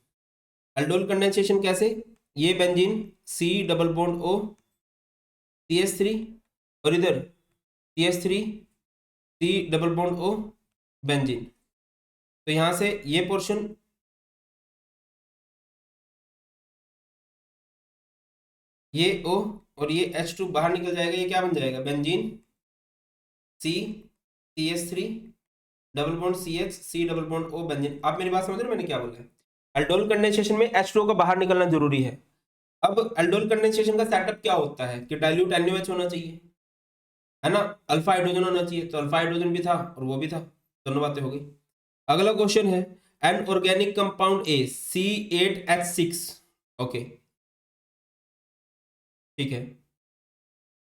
A: अल्डोल कंडेंसेशन कैसे? ये benzene C double bond O CH3, और इधर CH3 C double bond O benzene, तो यहां से ये पोर्शन ये O और ये H2 बाहर निकल जाएगा, ये क्या बन जाएगा? Benzene C CH3 double bond CH C double bond O benzene. आप मेरी बात समझ रहे हो मैंने क्या बोला है? अल्डोल कंडेंसेशन में H2O का बाहर निकलना जरूरी है। अब अल्डोल कंडेंसेशन का सेटअप क्या होता है कि डाइल्यूट NaOH होना चाहिए, है ना, अल्फा हाइड्रोजन होना चाहिए, तो अल्फा हाइड्रोजन भी था और वो भी था, दोनों बातें हो गई। अगला क्वेश्चन है an organic compound A C8H6। Okay, ठीक है,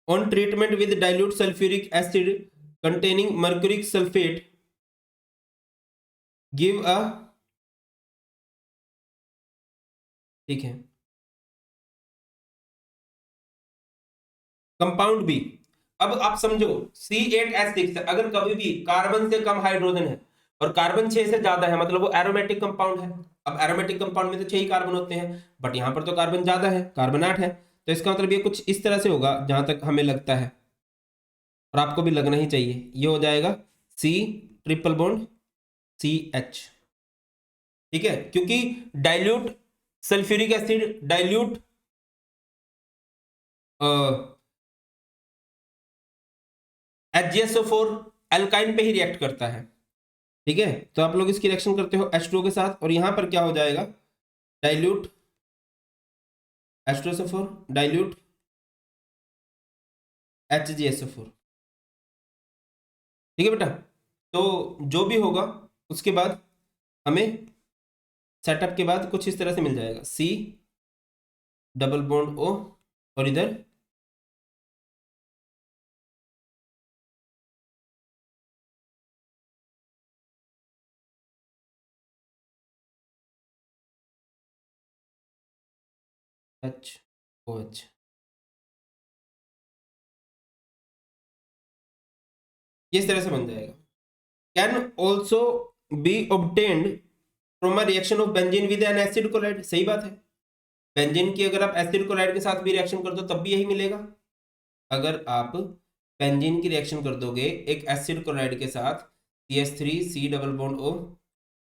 A: on treatment with dilute sulphuric acid containing mercuric sulphate give a, ठीक है, कंपाउंड बी। अब आप समझो C8H6 अगर कभी भी कार्बन से कम हाइड्रोजन है और कार्बन 6 से ज्यादा है, मतलब वो एरोमेटिक कंपाउंड है। अब एरोमेटिक कंपाउंड में तो 6 ही कार्बन होते हैं, बट यहां पर तो कार्बन ज्यादा है, कार्बन 8 है, तो इसका मतलब ये कुछ इस तरह से होगा जहां तक हमें लगता है, और आपको भी लगना ही चाहिए, ये हो जाएगा C ट्रिपल बॉन्ड CH। ठीक है, क्योंकि dilute sulphuric acid dilute HgSO4 alkyne पे ही रिएक्ट करता है। ठीक है, तो आप लोग इसकी रिएक्शन करते हो H2O के साथ, और यहां पर क्या हो जाएगा? Dilute H2SO4 dilute HgSO4। ठीक है बेटा, तो जो भी होगा उसके बाद हमें सेटअप के बाद कुछ इस तरह से मिल जाएगा C डबल बॉन्ड O, और इधर HOH। इस तरह से बन जाएगा। Can also be obtained from a reaction of benzene with an acid chloride. सही बात है, बेंजीन की अगर आप एसिड कोलाइड के साथ भी रिएक्शन कर दो तब भी यही मिलेगा। अगर आप बेंजीन की रिएक्शन कर दोगे एक एसिड क्लोराइड के साथ CH3 C double bond O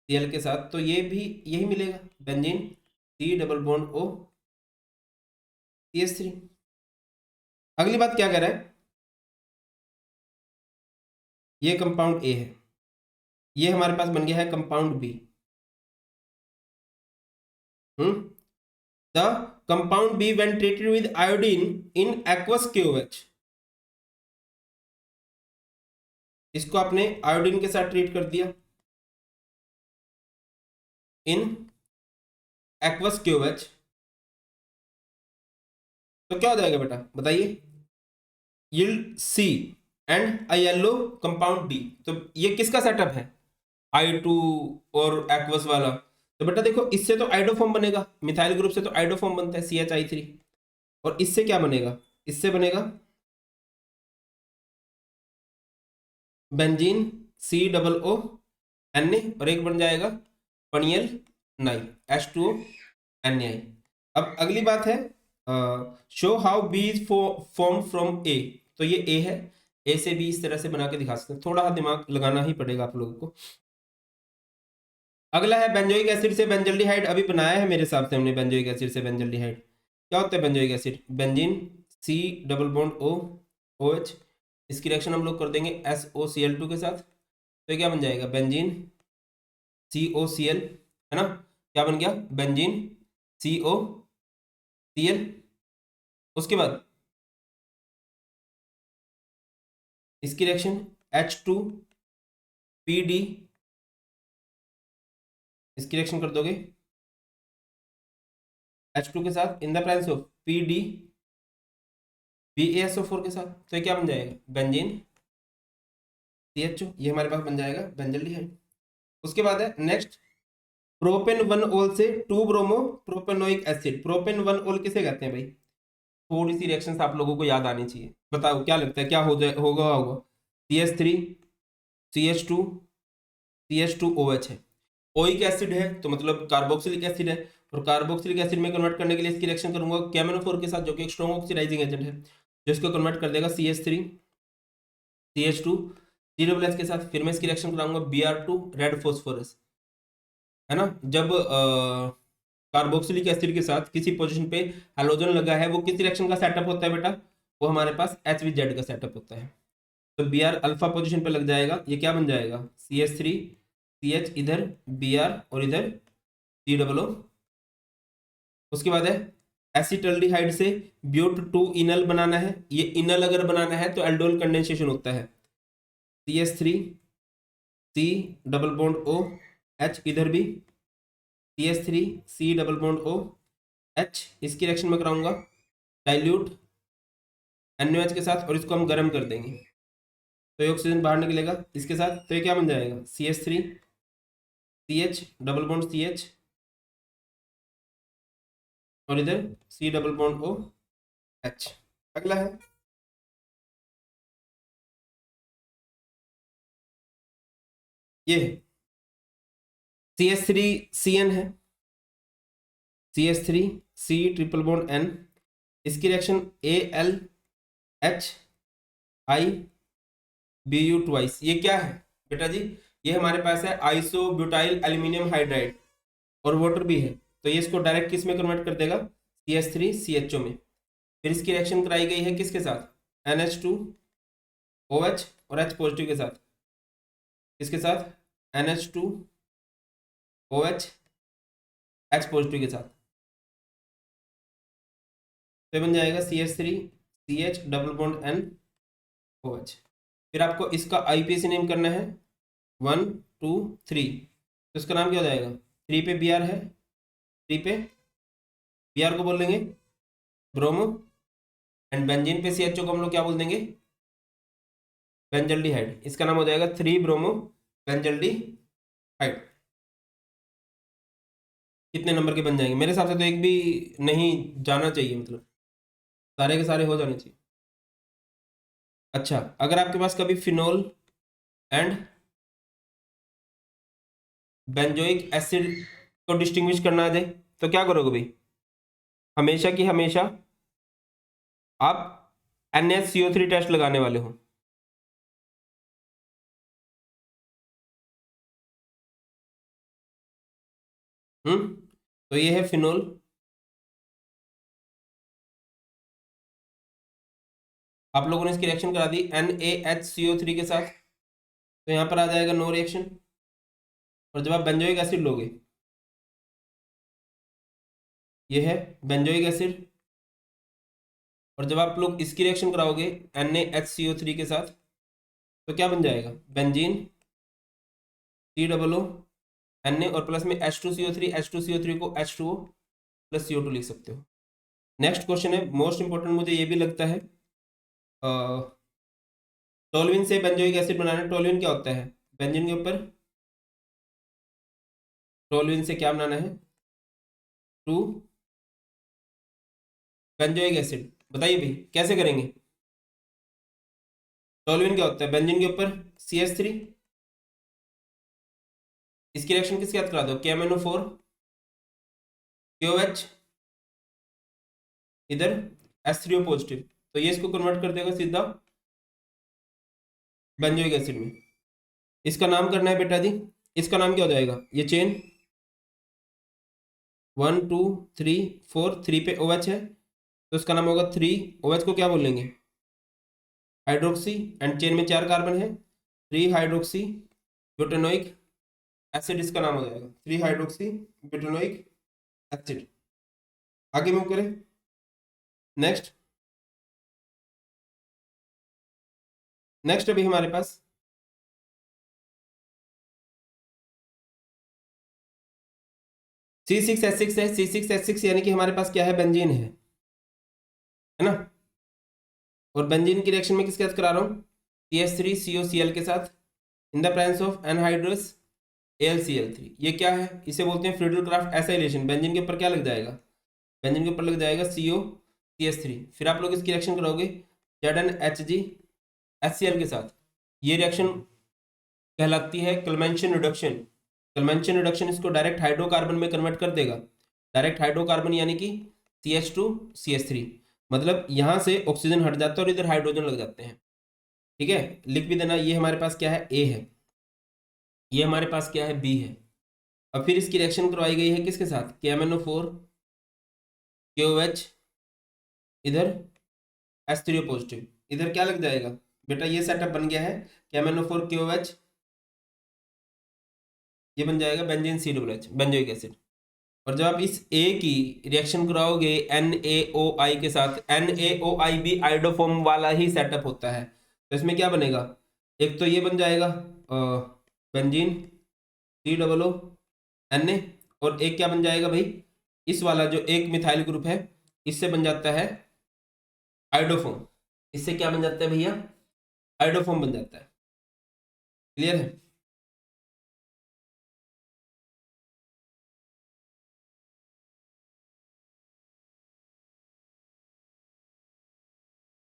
A: Cl के साथ, तो ये भी यही मिलेगा, benzene C double bond O CH3। अगली बात क्या कह रहा है, ये कंपाउंड A है, ये हमारे पास बन गया है compound B। The compound B when treated with iodine in aqueous KOH। इसको आपने आयोडीन के साथ ट्रीट कर दिया इन एक्वस KOH, तो क्या हो जाएगा बेटा बताइए, yield C and a yellow compound D। तो ये किसका सेटअप है, I2 और एक्वस वाला। तो बेटा देखो, इससे तो आइडोफॉर्म बनेगा, मिथाइल ग्रुप से तो आइडोफॉर्म बनता है CHI3, और इससे क्या बनेगा, इससे बनेगा benzene C double O Na, और एक बन जाएगा पनियल नाइ H2O Na। अब अगली बात है, show how B is form from A. तो ये ए है, ए से बी इस तरह से बना के दिखा सकते हैं, थोड़ा दिमाग लगाना ही पड़ेगा आप लोगों को। अगला है बेंजोइक एसिड से बेंजल्डिहाइड। अभी बनाया है मेरे हिसाब से हमने बेंजोइक एसिड से बेंजल्डिहाइड। क्या होता है benzoic acid, benzene C double bond O OH, इसकी रिएक्शन हम लोग कर देंगे SOCl2 के साथ, तो क्या बन जाएगा बेंजीन COCl, है ना। क्या बन गया, बेंजीन COCl। उसके बाद इसकी रिएक्शन H2PD, इसकी रिएक्शन कर दोगे H2 के साथ इन the presence of PD BaSO4 के साथ, तो ये क्या बन जाएगा बेंजीन CHO। ये हमारे पास बन जाएगा बेंजल्डिहाइड। उसके बाद है नेक्स्ट, प्रोपेन 1 ओल से 2 ब्रोमो प्रोपेनोइक एसिड। प्रोपेन 1 ओल किसे कहते हैं भाई, थोड़ी सी रिएक्शंस आप लोगों को याद आनी चाहिए, बताओ क्या लगता है क्या हो जाए होगा CH3 CH2 CH2OH है, ओइक एसिड है तो मतलब कार्बोक्सिलिक एसिड है, और कार्बोक्सिलिक एसिड में कन्वर्ट करने के लिए इसकी रिएक्शन करूंगा KMnO4 के साथ, जो कि एक स्ट्रॉन्ग ऑक्सीडाइजिंग एजेंट है, जो इसको कन्वर्ट कर देगा CH3 CH2 COOH के साथ। फिर मैं इसकी रिएक्शन कराऊंगा Br2 रेड फॉस्फोरस, है ना। जब कार्बोक्सिलिक एसिड के साथ किसी पोजीशन पे हैलोजन लगा है, वो किस रिएक्शन का सेटअप होता है बेटा, वो हमारे पास HVZ का सेटअप होता है। तो Br अल्फा पोजीशन पे लग जाएगा, ये क्या बन जाएगा CH3 CH, इधर Br और इधर COO। उसके बाद है एसिटल्डिहाइड से ब्यूट 2 इनल बनाना है। ये इनल अगर बनाना है तो एल्डोल कंडेंसेशन होता है, CH3 C double bond O H, इधर भी CH3 C double bond O H। इसकी रिएक्शन में कराऊंगा डाइल्यूट NaOH के साथ, और इसको हम गर्म कर देंगे तो ये ऑक्सीजन बाहर निकलेगा इसके साथ, तो ये क्या बन जाएगा CH3 CH double bond CH, और इधर C double bond O H। अगला है ये CH3 CN है, CH3 C triple bond N, इसकी रिएक्शन AlHIBu ट्वाइस। ये क्या है बेटा जी, ये हमारे पास है आइसोब्यूटाइल एल्यूमिनियम हाइड्राइड, और वाटर भी है, तो ये इसको डायरेक्ट किस में कन्वर्ट कर देगा CH3 CHO में। फिर इसकी रिएक्शन कराई गई है किसके साथ NH2OH और H पॉजिटिव के साथ, किसके साथ NH2OH H पॉजिटिव के साथ, तो बन जाएगा CH3 CH double bond NOH। फिर आपको इसका IPAC नेम करना है 1 2 3, तो इसका नाम क्या हो जाएगा, 3 पे Br है, 3 पे Br को बोल देंगे ब्रोमो, एंड बेंजीन पे CHO को हम लोग क्या बोल देंगे बेंजल्डिहाइड। इसका नाम हो जाएगा 3 ब्रोमो बेंजल्डिहाइड। कितने नंबर के बन जाएंगे? मेरे हिसाब से तो एक भी नहीं जाना चाहिए, मतलब सारे के सारे हो जाने चाहिए। अच्छा, अगर आपके पास कभी फिनोल एंड बेंजोइक एसिड को डिस्टिंग्विश करना आ जाए तो क्या करोगे भाई? हमेशा की हमेशा आप NaCO3 टेस्ट लगाने वाले हो। तो ये है फिनोल, आप लोगों ने इसकी रिएक्शन करा दी NaHCO3 के साथ, तो यहाँ पर आ जाएगा नो रिएक्शन। और जब आप बेंजोइक एसिड लोगे, ये है बेंजोइक एसिड, और जब आप लोग इसकी रिएक्शन कराओगे NaHCO3 के साथ, तो क्या बन जाएगा? बेंजीन COO Na और प्लस में H2CO3, H2CO3 को H2O प्लस CO2 लिख सकते हो। नेक्स्ट क्वेश्चन है मोस्ट इंपॉर्टेंट, मुझे ये भी लगता है। टोलुइन से बेंजोइक एसिड बनाना। टोलुइन क्या होता है? बेंजीन के ऊपर टोलुइन से क्या बनाना है? To benzoic acid. बताइए भाई कैसे करेंगे? टोलुइन क्या होता है? बेंजीन के ऊपर CH3, इसकी रिएक्शन किसके साथ करा दो? KMnO4 KOH, इधर H3O पॉजिटिव, तो ये इसको कन्वर्ट कर देगा सीधा बेंजोइक एसिड में। इसका नाम करना है बेटा जी, इसका नाम क्या हो जाएगा? ये चेन 1 2 3 4, 3 पे OH है, तो इसका नाम होगा 3OH को क्या बोलेंगे? हाइड्रोक्सी। एंड चेन में 4 कार्बन है, 3 हाइड्रोक्सी ब्यूटेनोइक एसिड, इसका नाम हो जाएगा 3 हाइड्रोक्सी ब्यूटेनोइक एसिड। आगे मूव करें। नेक्स्ट नेक्स्ट अभी हमारे पास C6H6 है। C6H6 यानी कि हमारे पास क्या है? बेंजीन है ना। और बेंजीन की रिएक्शन में किसके साथ करा रहा हूँ? CH3COCl के साथ इन the presence of anhydrous AlCl3। ये क्या है? इसे बोलते हैं फ्रीडल क्राफ्ट एसाइलेशन। बेंजीन के ऊपर क्या लग जाएगा? बेंजीन के ऊपर लग जाएगा COCH3। फिर आप लोग इसकी रिएक्शन करोगे ZnHgHCl के साथ। ये रिएक्शन कहलाती है कन्वेंशन रिडक्शन। कन्वेंशन रिडक्शन इसको डायरेक्ट हाइड्रोकार्बन में कन्वर्ट कर देगा। डायरेक्ट हाइड्रोकार्बन यानी कि CH2CH3, मतलब यहां से ऑक्सीजन हट जाता है और इधर हाइड्रोजन लग जाते हैं। ठीक है, लिख भी देना। ये हमारे पास क्या है? A है। ये हमारे पास क्या है? B है। अब फिर इसकी रिएक्शन करवाई गई है किसके साथ? KMnO4 KOH, इधर H3O पॉजिटिव, इधर क्या लग जाएगा बेटा? ये सेटअप बन गया है KMnO4 KOH, ये बन जाएगा बेंजीन COOH बेंजोइक एसिड। और जब आप इस A की रिएक्शन कराओगे NaOI के साथ, NaOI भी आइडोफॉर्म वाला ही सेटअप होता है, तो इसमें क्या बनेगा? एक तो ये बन जाएगा बेंजीन COO Na, और एक क्या बन जाएगा भाई? इस वाला जो एक मिथाइल ग्रुप है, इससे बन जाता है आइडोफॉर्म। इससे क्या बन जाता है भैया? आइडोफॉर्म बन जाता है। क्लियर है?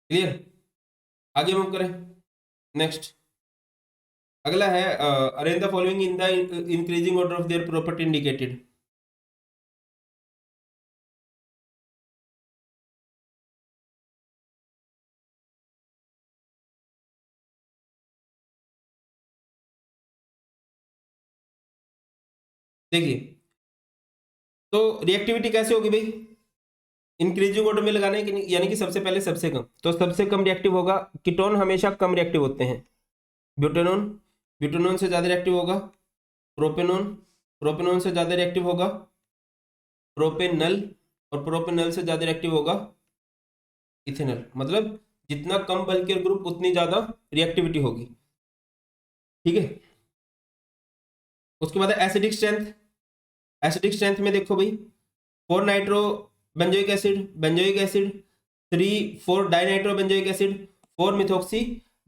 A: क्लियर? आगे मूव करें। नेक्स्ट अगला है arrange the following in the increasing order of their property indicated. देखिए, तो रिएक्टिविटी कैसे होगी भाई? इंक्रीजिंग ऑर्डर में लगाने यानी कि सबसे पहले सबसे कम, तो सबसे कम रिएक्टिव होगा। कीटोन हमेशा कम रिएक्टिव होते हैं। ब्यूटेनॉन, ब्यूटेनॉन से ज्यादा रिएक्टिव होगा। प्रोपेनॉन, प्रोपेनॉन से ज्यादा रिएक्टिव होगा। प्रोपेनल, और प्रोपेनल से ज्यादा रिएक्टिव होगा इथेनॉल। मतलब जितना कम बल के ग्रुप उतनी ज्यादा रिएक्टिविटी होगी। ठीक है, उसके बाद एसिडिक स्ट्रेंथ। एसिडिक स्ट्रेंथ में देखो भाई, 4 nitro benzoic acid, benzoic acid 3 4 dinitro benzoic acid, 4 methoxy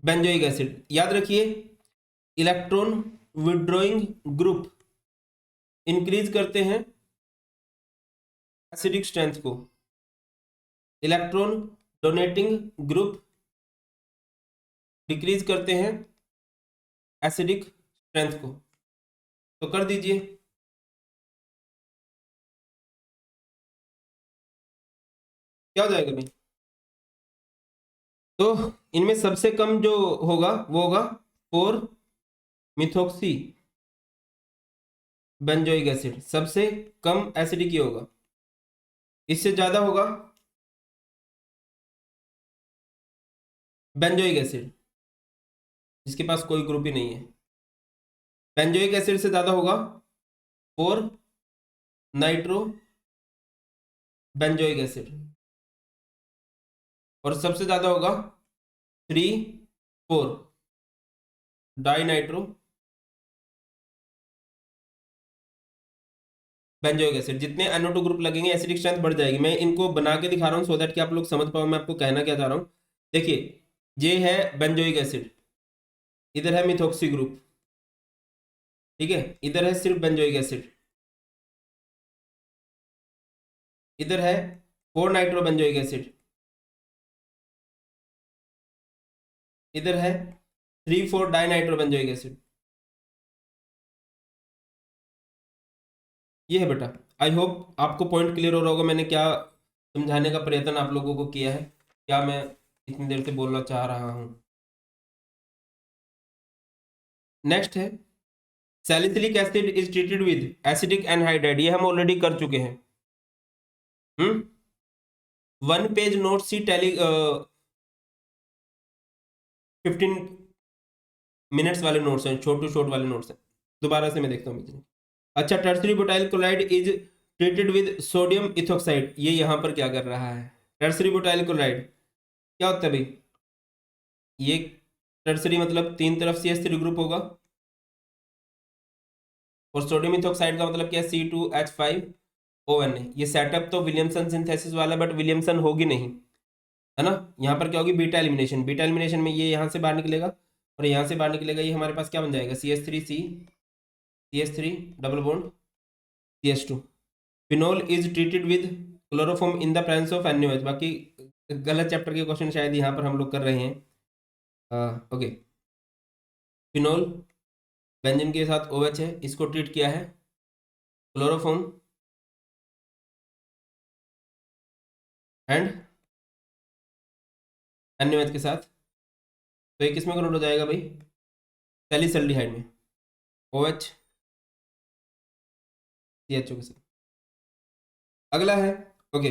A: benzoic acid. याद रखिए, इलेक्ट्रॉन विड्रॉइंग ग्रुप इंक्रीज करते हैं एसिडिक स्ट्रेंथ को, इलेक्ट्रॉन डोनेटिंग ग्रुप डिक्रीज करते हैं एसिडिक स्ट्रेंथ को। तो कर दीजिए। क्या हो जाएगा भाई? तो इनमें सबसे कम जो होगा वो होगा 4 मिथोक्सी बेंजोइक एसिड, सबसे कम एसिडिक ये होगा। इससे ज्यादा होगा बेंजोइक एसिड, जिसके पास कोई ग्रुप ही नहीं है। बेंजोइक एसिड से ज्यादा होगा 4 नाइट्रो बेंजोइक एसिड, और सबसे ज्यादा होगा 3 4 डाई नाइट्रो बेंजोइक एसिड। जितने NO2 ग्रुप लगेंगे एसिडिक स्ट्रेंथ बढ़ जाएगी। मैं इनको बना के दिखा रहा हूँ सो दैट कि आप लोग समझ पाओ मैं आपको कहना क्या चाह रहा हूँ। देखिए, ये है बेंजोइक एसिड, इधर है मिथोक्सी ग्रुप, ठीक है, इधर है सिर्फ बेंजोइक एसिड, इधर है 4 नाइट्रो बेंजोइक एसिड, इधर है 3 4 डाई नाइट्रो बेंजोइक एसिड। ये है बेटा। आई होप आपको पॉइंट क्लियर हो रहा होगा मैंने क्या समझाने का प्रयत्न आप लोगों को किया है, क्या मैं इतनी देर से बोलना चाह रहा हूँ। नेक्स्ट है salicylic acid is treated with acidic anhydride, ये हम ऑलरेडी कर चुके हैं। 1 पेज नोट सी टेली 15 मिनट्स वाले नोट्स हैं, छोटे शॉर्ट वाले नोट्स हैं। दोबारा से मैं देखता हूँ। अच्छा, tertiary butyl chloride is treated with sodium ethoxide, ये यहाँ पर क्या कर रहा है? टर्सरी बुटाइल क्लोराइड क्या होता है भाई? ये टर्सरी मतलब तीन तरफ CH3 ग्रुप होगा, और सोडियम इथोक्साइड का मतलब क्या है? C2H5ONA। ये सेटअप तो विलियमसन सिंथेसिस वाला, बट विलियमसन होगी नहीं, है ना। यहाँ पर क्या होगी? Beta elimination. बीटा एलिमिनेशन में ये यहाँ से बाहर निकलेगा और यहाँ से बाहर निकलेगा, ये हमारे पास क्या बन जाएगा? CH3 double bond CH2। Phenol is treated with chloroform in the presence of NaOH। बाकी गलत चैप्टर के क्वेश्चन शायद यहाँ पर हम लोग कर रहे हैं। ओके, फिनोल बेंजीन के साथ OH है, इसको ट्रीट किया है क्लोरोफॉर्म एंड NaOH के साथ। तो ये किस में कन्वर्ट हो जाएगा भाई? सैलिसल्डिहाइड में, OH CHO के साथ। अगला है okay,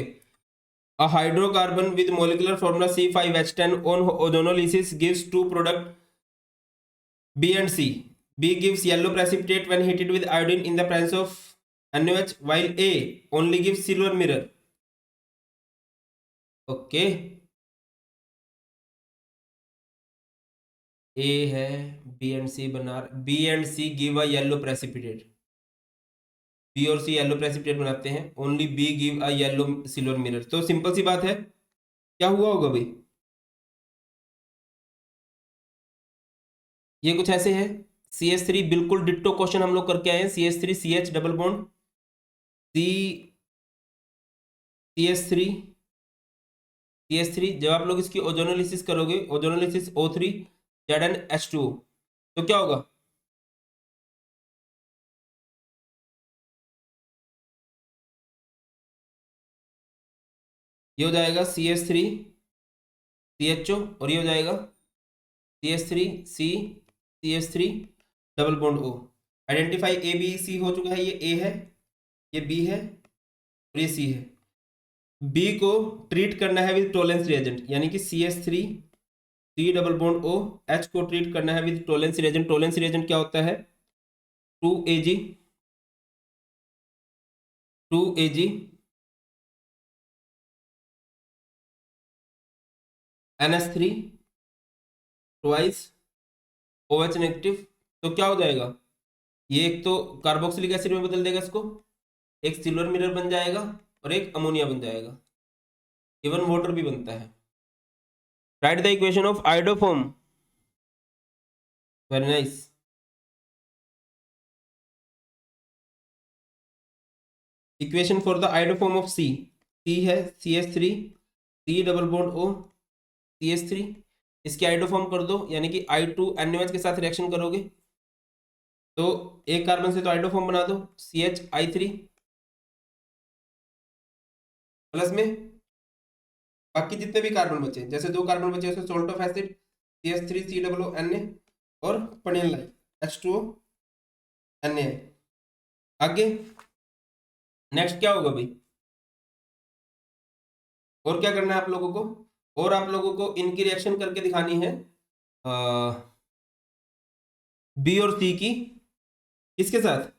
A: a hydrocarbon with molecular formula C5H10 on ozonolysis gives two product B and C. B gives yellow precipitate when heated with iodine in the presence of NaOH, while A only gives silver mirror. Okay, A है, B and C बना, B and C give a yellow precipitate, B और C yellow precipitate बनाते हैं, only B give a yellow silver mirror. तो simple सी बात है, क्या हुआ होगा भाई? ये कुछ ऐसे है, CH3 बिल्कुल डिट्टो क्वेश्चन हम लोग करके आए हैं। CH3 CH double bond CH3 CH3, जब आप लोग इसकी ओजोनोलिसिस करोगे, ओजोनोलिसिस O3 ZnH2O, तो क्या होगा? ये हो जाएगा CH3 CHO, और ये हो जाएगा CH3 C CH3 double bond O। Identify ABC हो चुका है, ये A है, ये B है और ये C है। B को ट्रीट करना है विद टोलेंस रिएजेंट, यानी कि CH3 C double bond O, H को ट्रीट करना है with Tollens reagent. Tollens reagent क्या होता है? 2Ag 2Ag NH3 twice OH negative. तो क्या हो जाएगा? ये एक तो कार्बोक्सिलिक एसिड में बदल देगा इसको, एक सिल्वर मिरर बन जाएगा और एक अमोनिया बन जाएगा, इवन वाटर भी बनता है। Write the equation of iodoform. Very nice. Equation for the iodoform of C है CH3 C double bond O CH3, इसकी आइडोफॉर्म कर दो, यानी कि I2NOH के साथ रिएक्शन करोगे तो एक कार्बन से तो आइडोफॉर्म बना दो CHI3 प्लस में बाकी जितने भी कार्बन बचे, जैसे 2 कार्बन बचे उसमें salt of acid CH3COO Na और पनील लाइन H2O Na। आगे नेक्स्ट क्या होगा भाई, और क्या करना है आप लोगों को, और आप लोगों को इनकी रिएक्शन करके दिखानी है बी और सी की, किसके साथ,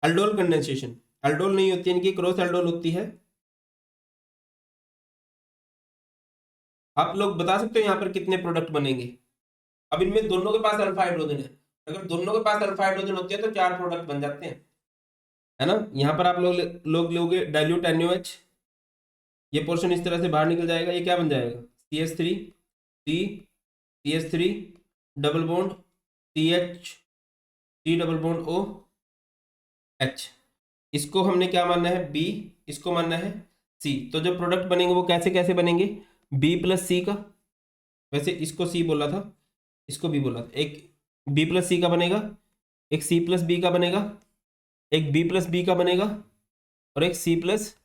A: अल्डोल कंडेंसेशन। अल्डोल नहीं होती इनकी, क्रॉस अल्डोल होती है। आप लोग बता सकते हो यहाँ पर कितने प्रोडक्ट बनेंगे। अब इनमें दोनों के पास अल्फा हाइड्रोजन है, अगर दोनों के पास अल्फा हाइड्रोजन होते हैं तो 4 प्रोडक्ट बन जाते हैं, है ना। यहाँ पर आप लोग लोगे डाइल्यूट NaOH, ये पोर्शन इस तरह से बाहर निकल जाएगा, ये क्या बन जाएगा CH3 C CH3 double bond CH C double bond OH। इसको हमने क्या मानना है B, इसको मानना है C। तो जो प्रोडक्ट बनेंगे वो कैसे कैसे बनेंगे, B प्लस C का, वैसे इसको C बोला था, इसको B बोला था, एक B प्लस C का बनेगा, एक C प्लस B का बनेगा, एक B प्लस B का बनेगा और एक C प्लस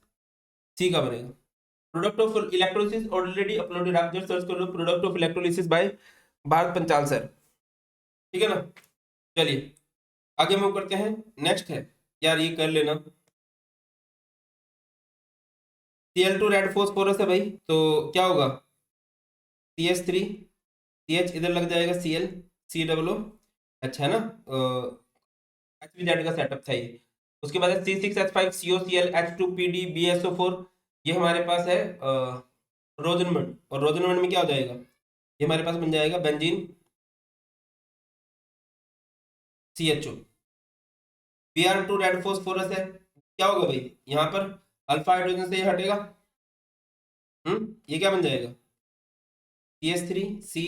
A: C का बनेगा। Product of electrolysis already uploaded, आप जस्ट सर्च कर लो product of electrolysis by Bharat Panchal sir, ठीक है ना। चलिए आगे मूव करते हैं। नेक्स्ट है यार, ये कर लेना, Cl2 रेड फॉस्फोरस है भाई, तो क्या होगा CH3 CH इधर लग जाएगा Cl C डबल O, अच्छा है ना, HVZ का सेटअप था ये। उसके बाद है C6H5COCl H2PD BSO4, ये हमारे पास है रोजनमंड, और रोजनमंड में क्या हो जाएगा, ये हमारे पास बन जाएगा benzene CHO। Br2 red phosphorus है, क्या होगा भाई यहाँ पर अल्फा हाइड्रोजन से ये हटेगा, ये क्या बन जाएगा CH3 C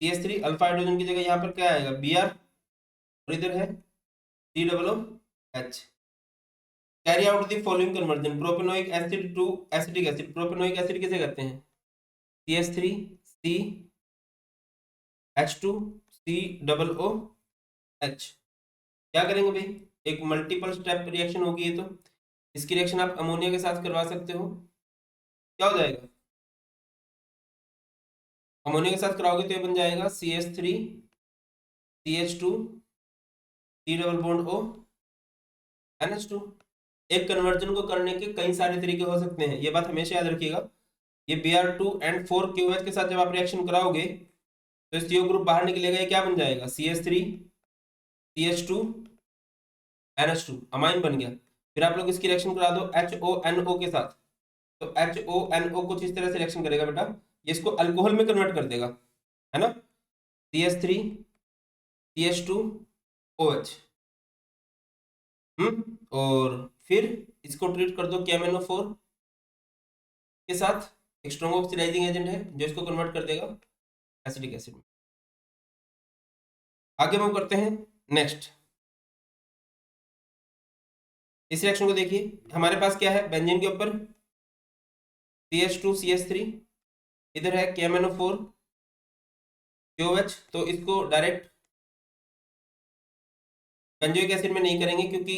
A: CH3 alpha hydrogen की जगह यहाँ पर क्या आएगा Br, और इधर है C double O H। Carry out the following conversion, propanoic acid to acetic acid, propanoic acid किसे कहते हैं CH3 C H2 C double O H। क्या करेंगे भाई, एक मल्टीपल स्टेप रिएक्शन होगी ये, तो इसकी रिएक्शन आप अमोनिया के साथ करवा सकते हो, क्या हो जाएगा, अमोनिया के साथ कराओगे तो ये बन जाएगा CH3 CH2 C double bond O NH2। एक कन्वर्जन को करने के कई सारे तरीके हो सकते हैं, ये बात हमेशा याद रखिएगा। ये Br2 and 4 QH के साथ जब आप रिएक्शन कराओगे तो इस CO ग्रुप बाहर निकलेगा, ये क्या बन जाएगा CH3 CH2 NH2, अमाइन बन गया। फिर आप लोग इसकी रिएक्शन करा दो HONO के साथ, तो HONO कुछ इस तरह से रिएक्शन करेगा बेटा, ये इसको अल्कोहल में कन्वर्ट कर देगा, है ना, CH3 CH2OH। और फिर इसको ट्रीट कर दो KMnO4 के साथ, एक स्ट्रॉन्ग ऑक्सीडाइजिंग एजेंट है जो इसको कन्वर्ट कर देगा एसिटिक एसिड में। आगे मूव करते हैं नेक्स्ट, इस रिएक्शन को देखिए, हमारे पास क्या है बेंजीन के ऊपर CH2 CH3, इधर है KMnO4 KOH, तो इसको डायरेक्ट बेंजोइक एसिड में नहीं करेंगे क्योंकि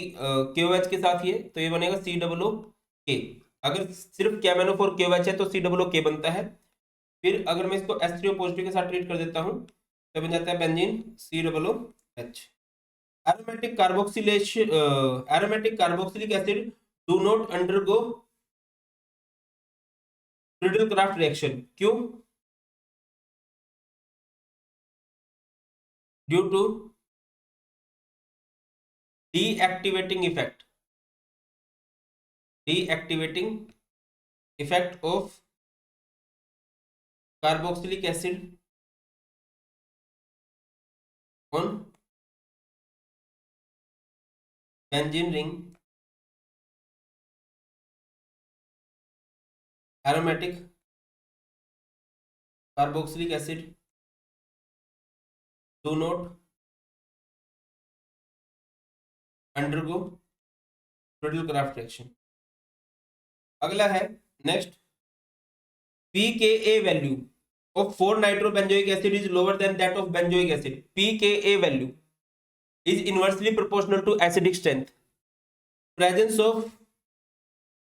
A: KOH के साथ ये, तो ये बनेगा COOK। अगर सिर्फ KMnO4 KOH है तो COOK बनता है। फिर अगर मैं इसको H3O पॉजिटिव के साथ ट्रीट कर देता हूँ तो बन जाता है benzene COOH। Aromatic carboxylic acid do not undergo Friedel Craft reaction, क्यों, due to deactivating effect of carboxylic acid on benzene ring. Aromatic carboxylic acid do not undergo total craft reaction. अगला है next, pKa value of 4-nitrobenzoic acid is lower than that of benzoic acid. pKa value is inversely proportional to acidic strength. Presence of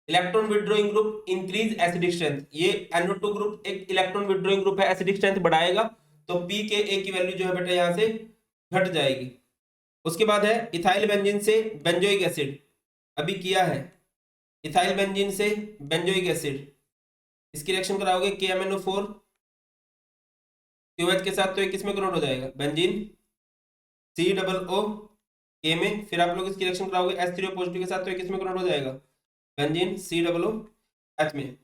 A: electron withdrawing group increase acidic strength. ये NO2 group एक electron withdrawing group है, acidic strength बढ़ाएगा तो pKa की value जो है बेटा यहां से घट जाएगी। उसके बाद है इथाइल बेंजीन से बेंजोइक एसिड, अभी किया है इथाइल बेंजीन से बेंजोइक एसिड, इसकी रिएक्शन कराओगे KMnO4 QH के साथ तो ये किसमें कन्वर्ट हो जाएगा, बेंजीन COO K में। फिर आप लोग इसकी रिएक्शन कराओगे H3O पॉजिटिव के साथ तो ये किसमें कन्वर्ट हो जाएगा, बेंजीन COOH में।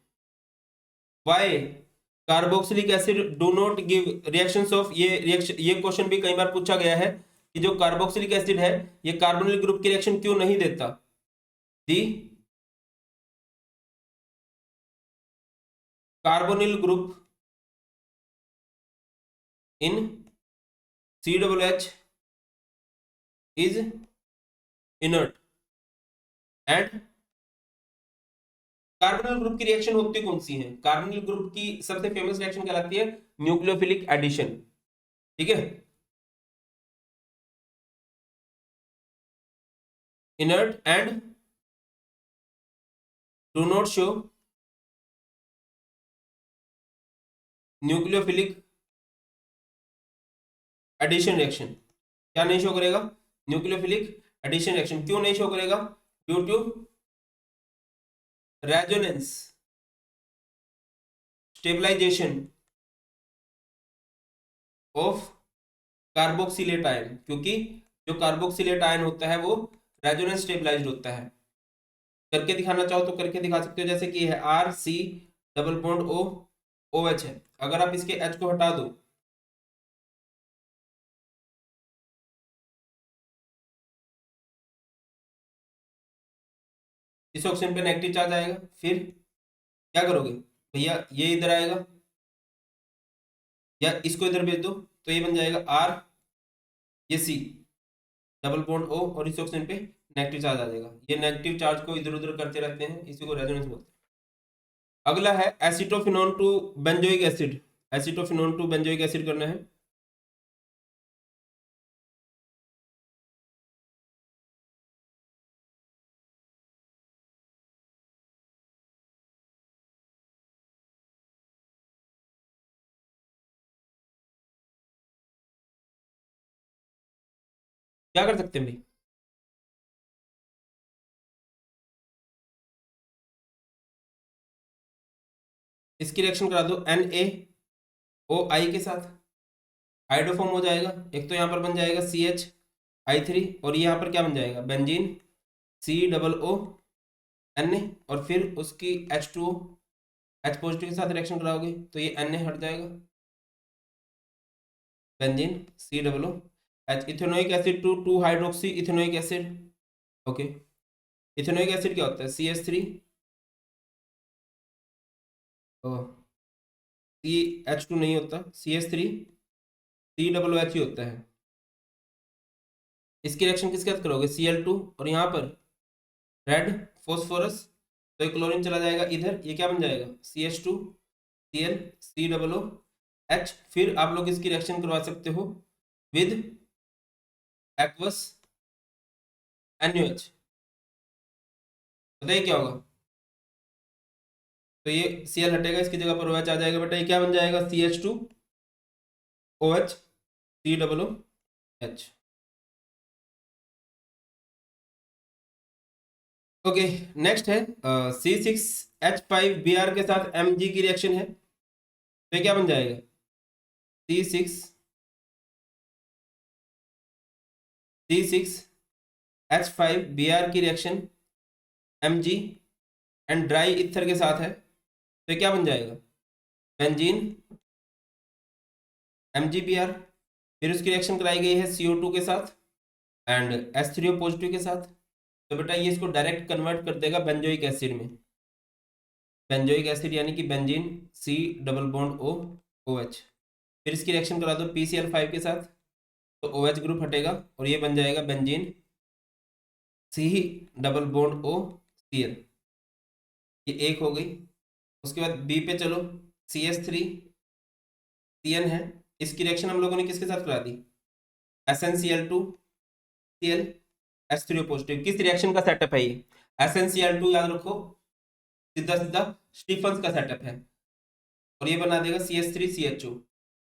A: Why carboxylic acid do not give reactions of, ये रिएक्शन, ये क्वेश्चन भी कई बार पूछा गया है कि जो कार्बोक्सिलिक एसिड है ये कार्बोनिल ग्रुप की रिएक्शन क्यों नहीं देता। The carbonyl group in COOH is inert and carbonyl group की रिएक्शन होती कौन सी है, कार्बोनिल ग्रुप की सबसे फेमस रिएक्शन कहलाती है न्यूक्लियोफिलिक एडिशन। ठीक है, inert and do not show nucleophilic addition reaction. क्या नहीं शो करेगा, न्यूक्लियोफिलिक एडिशन रिएक्शन। क्यों नहीं शो करेगा, due to resonance stabilisation of carboxylate ion, क्योंकि जो कार्बोक्सिलेट आयन होता है वो रेजोनेंस स्टेबलाइज्ड होता है। करके दिखाना चाहो तो करके दिखा सकते हो, जैसे कि है RC double bond O OH है, अगर आप इसके H को हटा दो इस ऑक्सीजन पे नेगेटिव चार्ज आएगा, फिर क्या करोगे भैया, ये इधर आएगा या इसको इधर भेज दो तो ये बन जाएगा R, ये C डबल बॉन्ड O और इस ऑक्सीजन पे नेगेटिव चार्ज आ जाएगा। ये नेगेटिव चार्ज को इधर उधर करते रहते हैं, इसी को रेजोनेंस बोलते हैं। अगला है acetophenone to benzoic acid, acetophenone to benzoic acid करना है। क्या कर सकते हैं भाई, इसकी रिएक्शन करा दो NaOI के साथ, हाइड्रोफॉर्म हो जाएगा। एक तो यहाँ पर बन जाएगा CH और यहाँ पर क्या बन जाएगा, बेंजीन COO और फिर उसकी H2O H पॉजिटिव के साथ रिएक्शन कराओगे तो ये Na हट जाएगा, benzene COOH। Ethanoic acid to 2 hydroxy ethanoic acid. Okay, ethanoic acid क्या होता है, CH3 CH2 नहीं होता, CH3 COOH ही होता है। इसकी रिएक्शन किसके साथ करोगे, Cl2 और यहाँ पर रेड फॉस्फोरस, तो क्लोरीन चला जाएगा इधर, ये क्या बन जाएगा CH2 Cl COOH। फिर आप लोग इसकी रिएक्शन करवा सकते हो विद एक्वस NaOH, बताइए क्या होगा, तो ये Cl हटेगा, इसकी जगह पर OH आ जाएगा बेटा, ये क्या बन जाएगा CH2OH COOH। ओके, नेक्स्ट है C6H5Br के साथ Mg की रिएक्शन है, तो क्या बन जाएगा C6H5Br की reaction Mg and dry ether के साथ है, तो क्या बन जाएगा बेंजीन MgBr। फिर उसकी रिएक्शन कराई गई है CO2 के साथ एंड H3O पॉजिटिव के साथ, तो बेटा ये इसको डायरेक्ट कन्वर्ट कर देगा बेंजोइक एसिड में, बेंजोइक एसिड यानी कि benzene C double bond OH। फिर इसकी रिएक्शन करा दो PCl5 के साथ तो OH ग्रुप हटेगा और ये बन जाएगा benzene C double bond O Cl, ये एक हो गई। उसके बाद बी पे चलो, CH3 Cn है, इसकी रिएक्शन हम लोगों ने किसके साथ करा दी, SnCl2 Cl H3O पॉजिटिव। किस रिएक्शन का सेटअप है ये, SnCl2 याद रखो सीधा सीधा स्टीफंस का सेटअप है, और ये बना देगा CH3 CHO।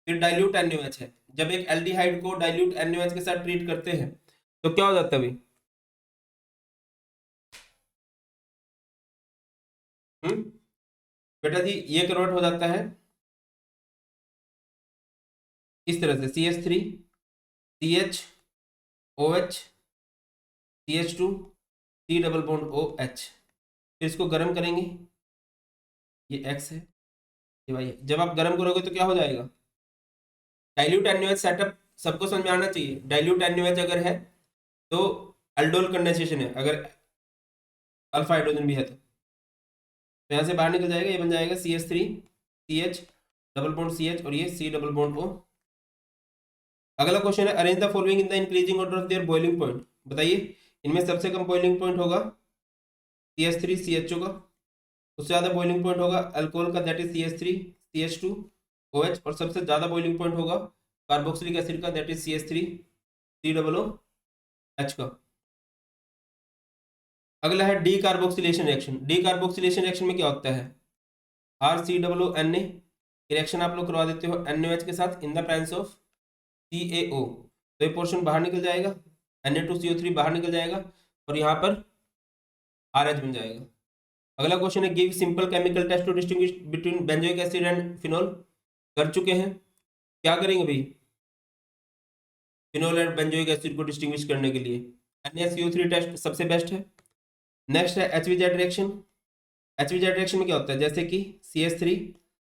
A: फिर डाइल्यूट NaOH है, जब एक एल्डिहाइड को डाइल्यूट NaOH के साथ ट्रीट करते हैं तो क्या हो जाता है भाई, बेटा जी ये कन्वर्ट हो जाता है इस तरह से, CH3 CHOH CH2 C double bond OH। फिर इसको गर्म करेंगे, ये X है, ये Y है। जब आप गर्म करोगे तो क्या हो जाएगा, डाइल्यूट NaOH सेटअप सबको समझ में आना चाहिए। डाइल्यूट NaOH अगर है तो अल्डोल कंडेंसेशन है, अगर अल्फा हाइड्रोजन भी है तो यहाँ से बाहर निकल जाएगा, ये बन जाएगा CH3 CH double bond CH और ये C डबल बॉन्ड O। अगला क्वेश्चन है, arrange the following in the increasing order of there boiling point. बताइए इनमें सबसे कम बॉइलिंग पॉइंट होगा CH3 CHO का, उससे ज्यादा बॉइलिंग पॉइंट होगा अल्कोहल का, that is CH3 CH2 OH, और सबसे ज्यादा बॉइलिंग पॉइंट होगा कार्बोक्सिलिक एसिड का, दैट इज CH3 COOH का। अगला है D carboxylation reaction. D carboxylation reaction में क्या होता है, RCOONA रिएक्शन आप लोग करवा देते हो NaOH के साथ इन द प्रेजेंस ऑफ CaO, तो ये पोर्शन बाहर निकल जाएगा, Na2CO3 बाहर निकल जाएगा और यहाँ पर RH बन जाएगा। अगला क्वेश्चन है, give simple chemical test to distinguish between benzoic acid and phenol. कर चुके हैं, क्या करेंगे भाई, फिनोल एंड बेंजोइक एसिड को डिस्टिंग्विश करने के लिए NaCO3 टेस्ट सबसे बेस्ट है। नेक्स्ट है HVZ रिएक्शन। HVZ रिएक्शन में क्या होता है, जैसे कि CH3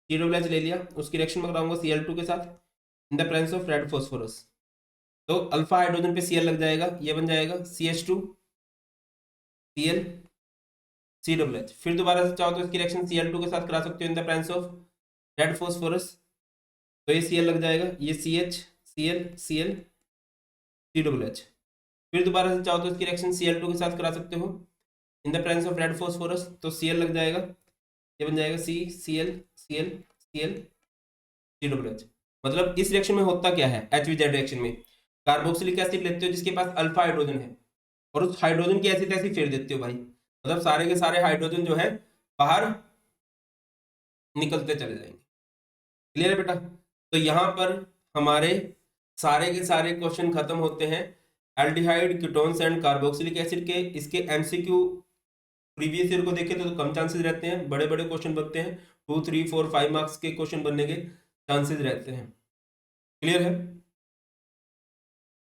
A: COOH ले लिया, उसकी रिएक्शन में कराऊंगा Cl2 के साथ इन the presence of red phosphorus, तो अल्फा हाइड्रोजन पे Cl लग जाएगा, ये बन जाएगा CH2 Cl COOH। फिर दोबारा से चाहो तो इसकी रिएक्शन Cl2 के साथ करा सकते हो इन the presence of red phosphorus, तो ये Cl लग जाएगा, ये CH Cl Cl COOH। फिर दोबारा से चाहो तो इसकी रिएक्शन Cl2 के साथ करा सकते हो इन the presence of red phosphorus, तो Cl लग जाएगा, ये बन जाएगा CCl Cl Cl COOH। मतलब इस रिएक्शन में होता क्या है, HVZ रिएक्शन में कार्बोक्सिलिक एसिड लेते हो जिसके पास अल्फा हाइड्रोजन है, और उस हाइड्रोजन की ऐसी तैसी फेर देते हो भाई, मतलब सारे के सारे हाइड्रोजन जो है बाहर निकलते चले जाएंगे। क्लियर है बेटा, तो यहाँ पर हमारे सारे के सारे क्वेश्चन खत्म होते हैं aldehyde ketones and carboxylic acid के। इसके MCQ प्रीवियस ईयर को देखें तो कम चांसेस रहते हैं, बड़े बड़े क्वेश्चन बनते हैं, 2 3 4 5 मार्क्स के क्वेश्चन बनने के चांसेस रहते हैं। क्लियर है।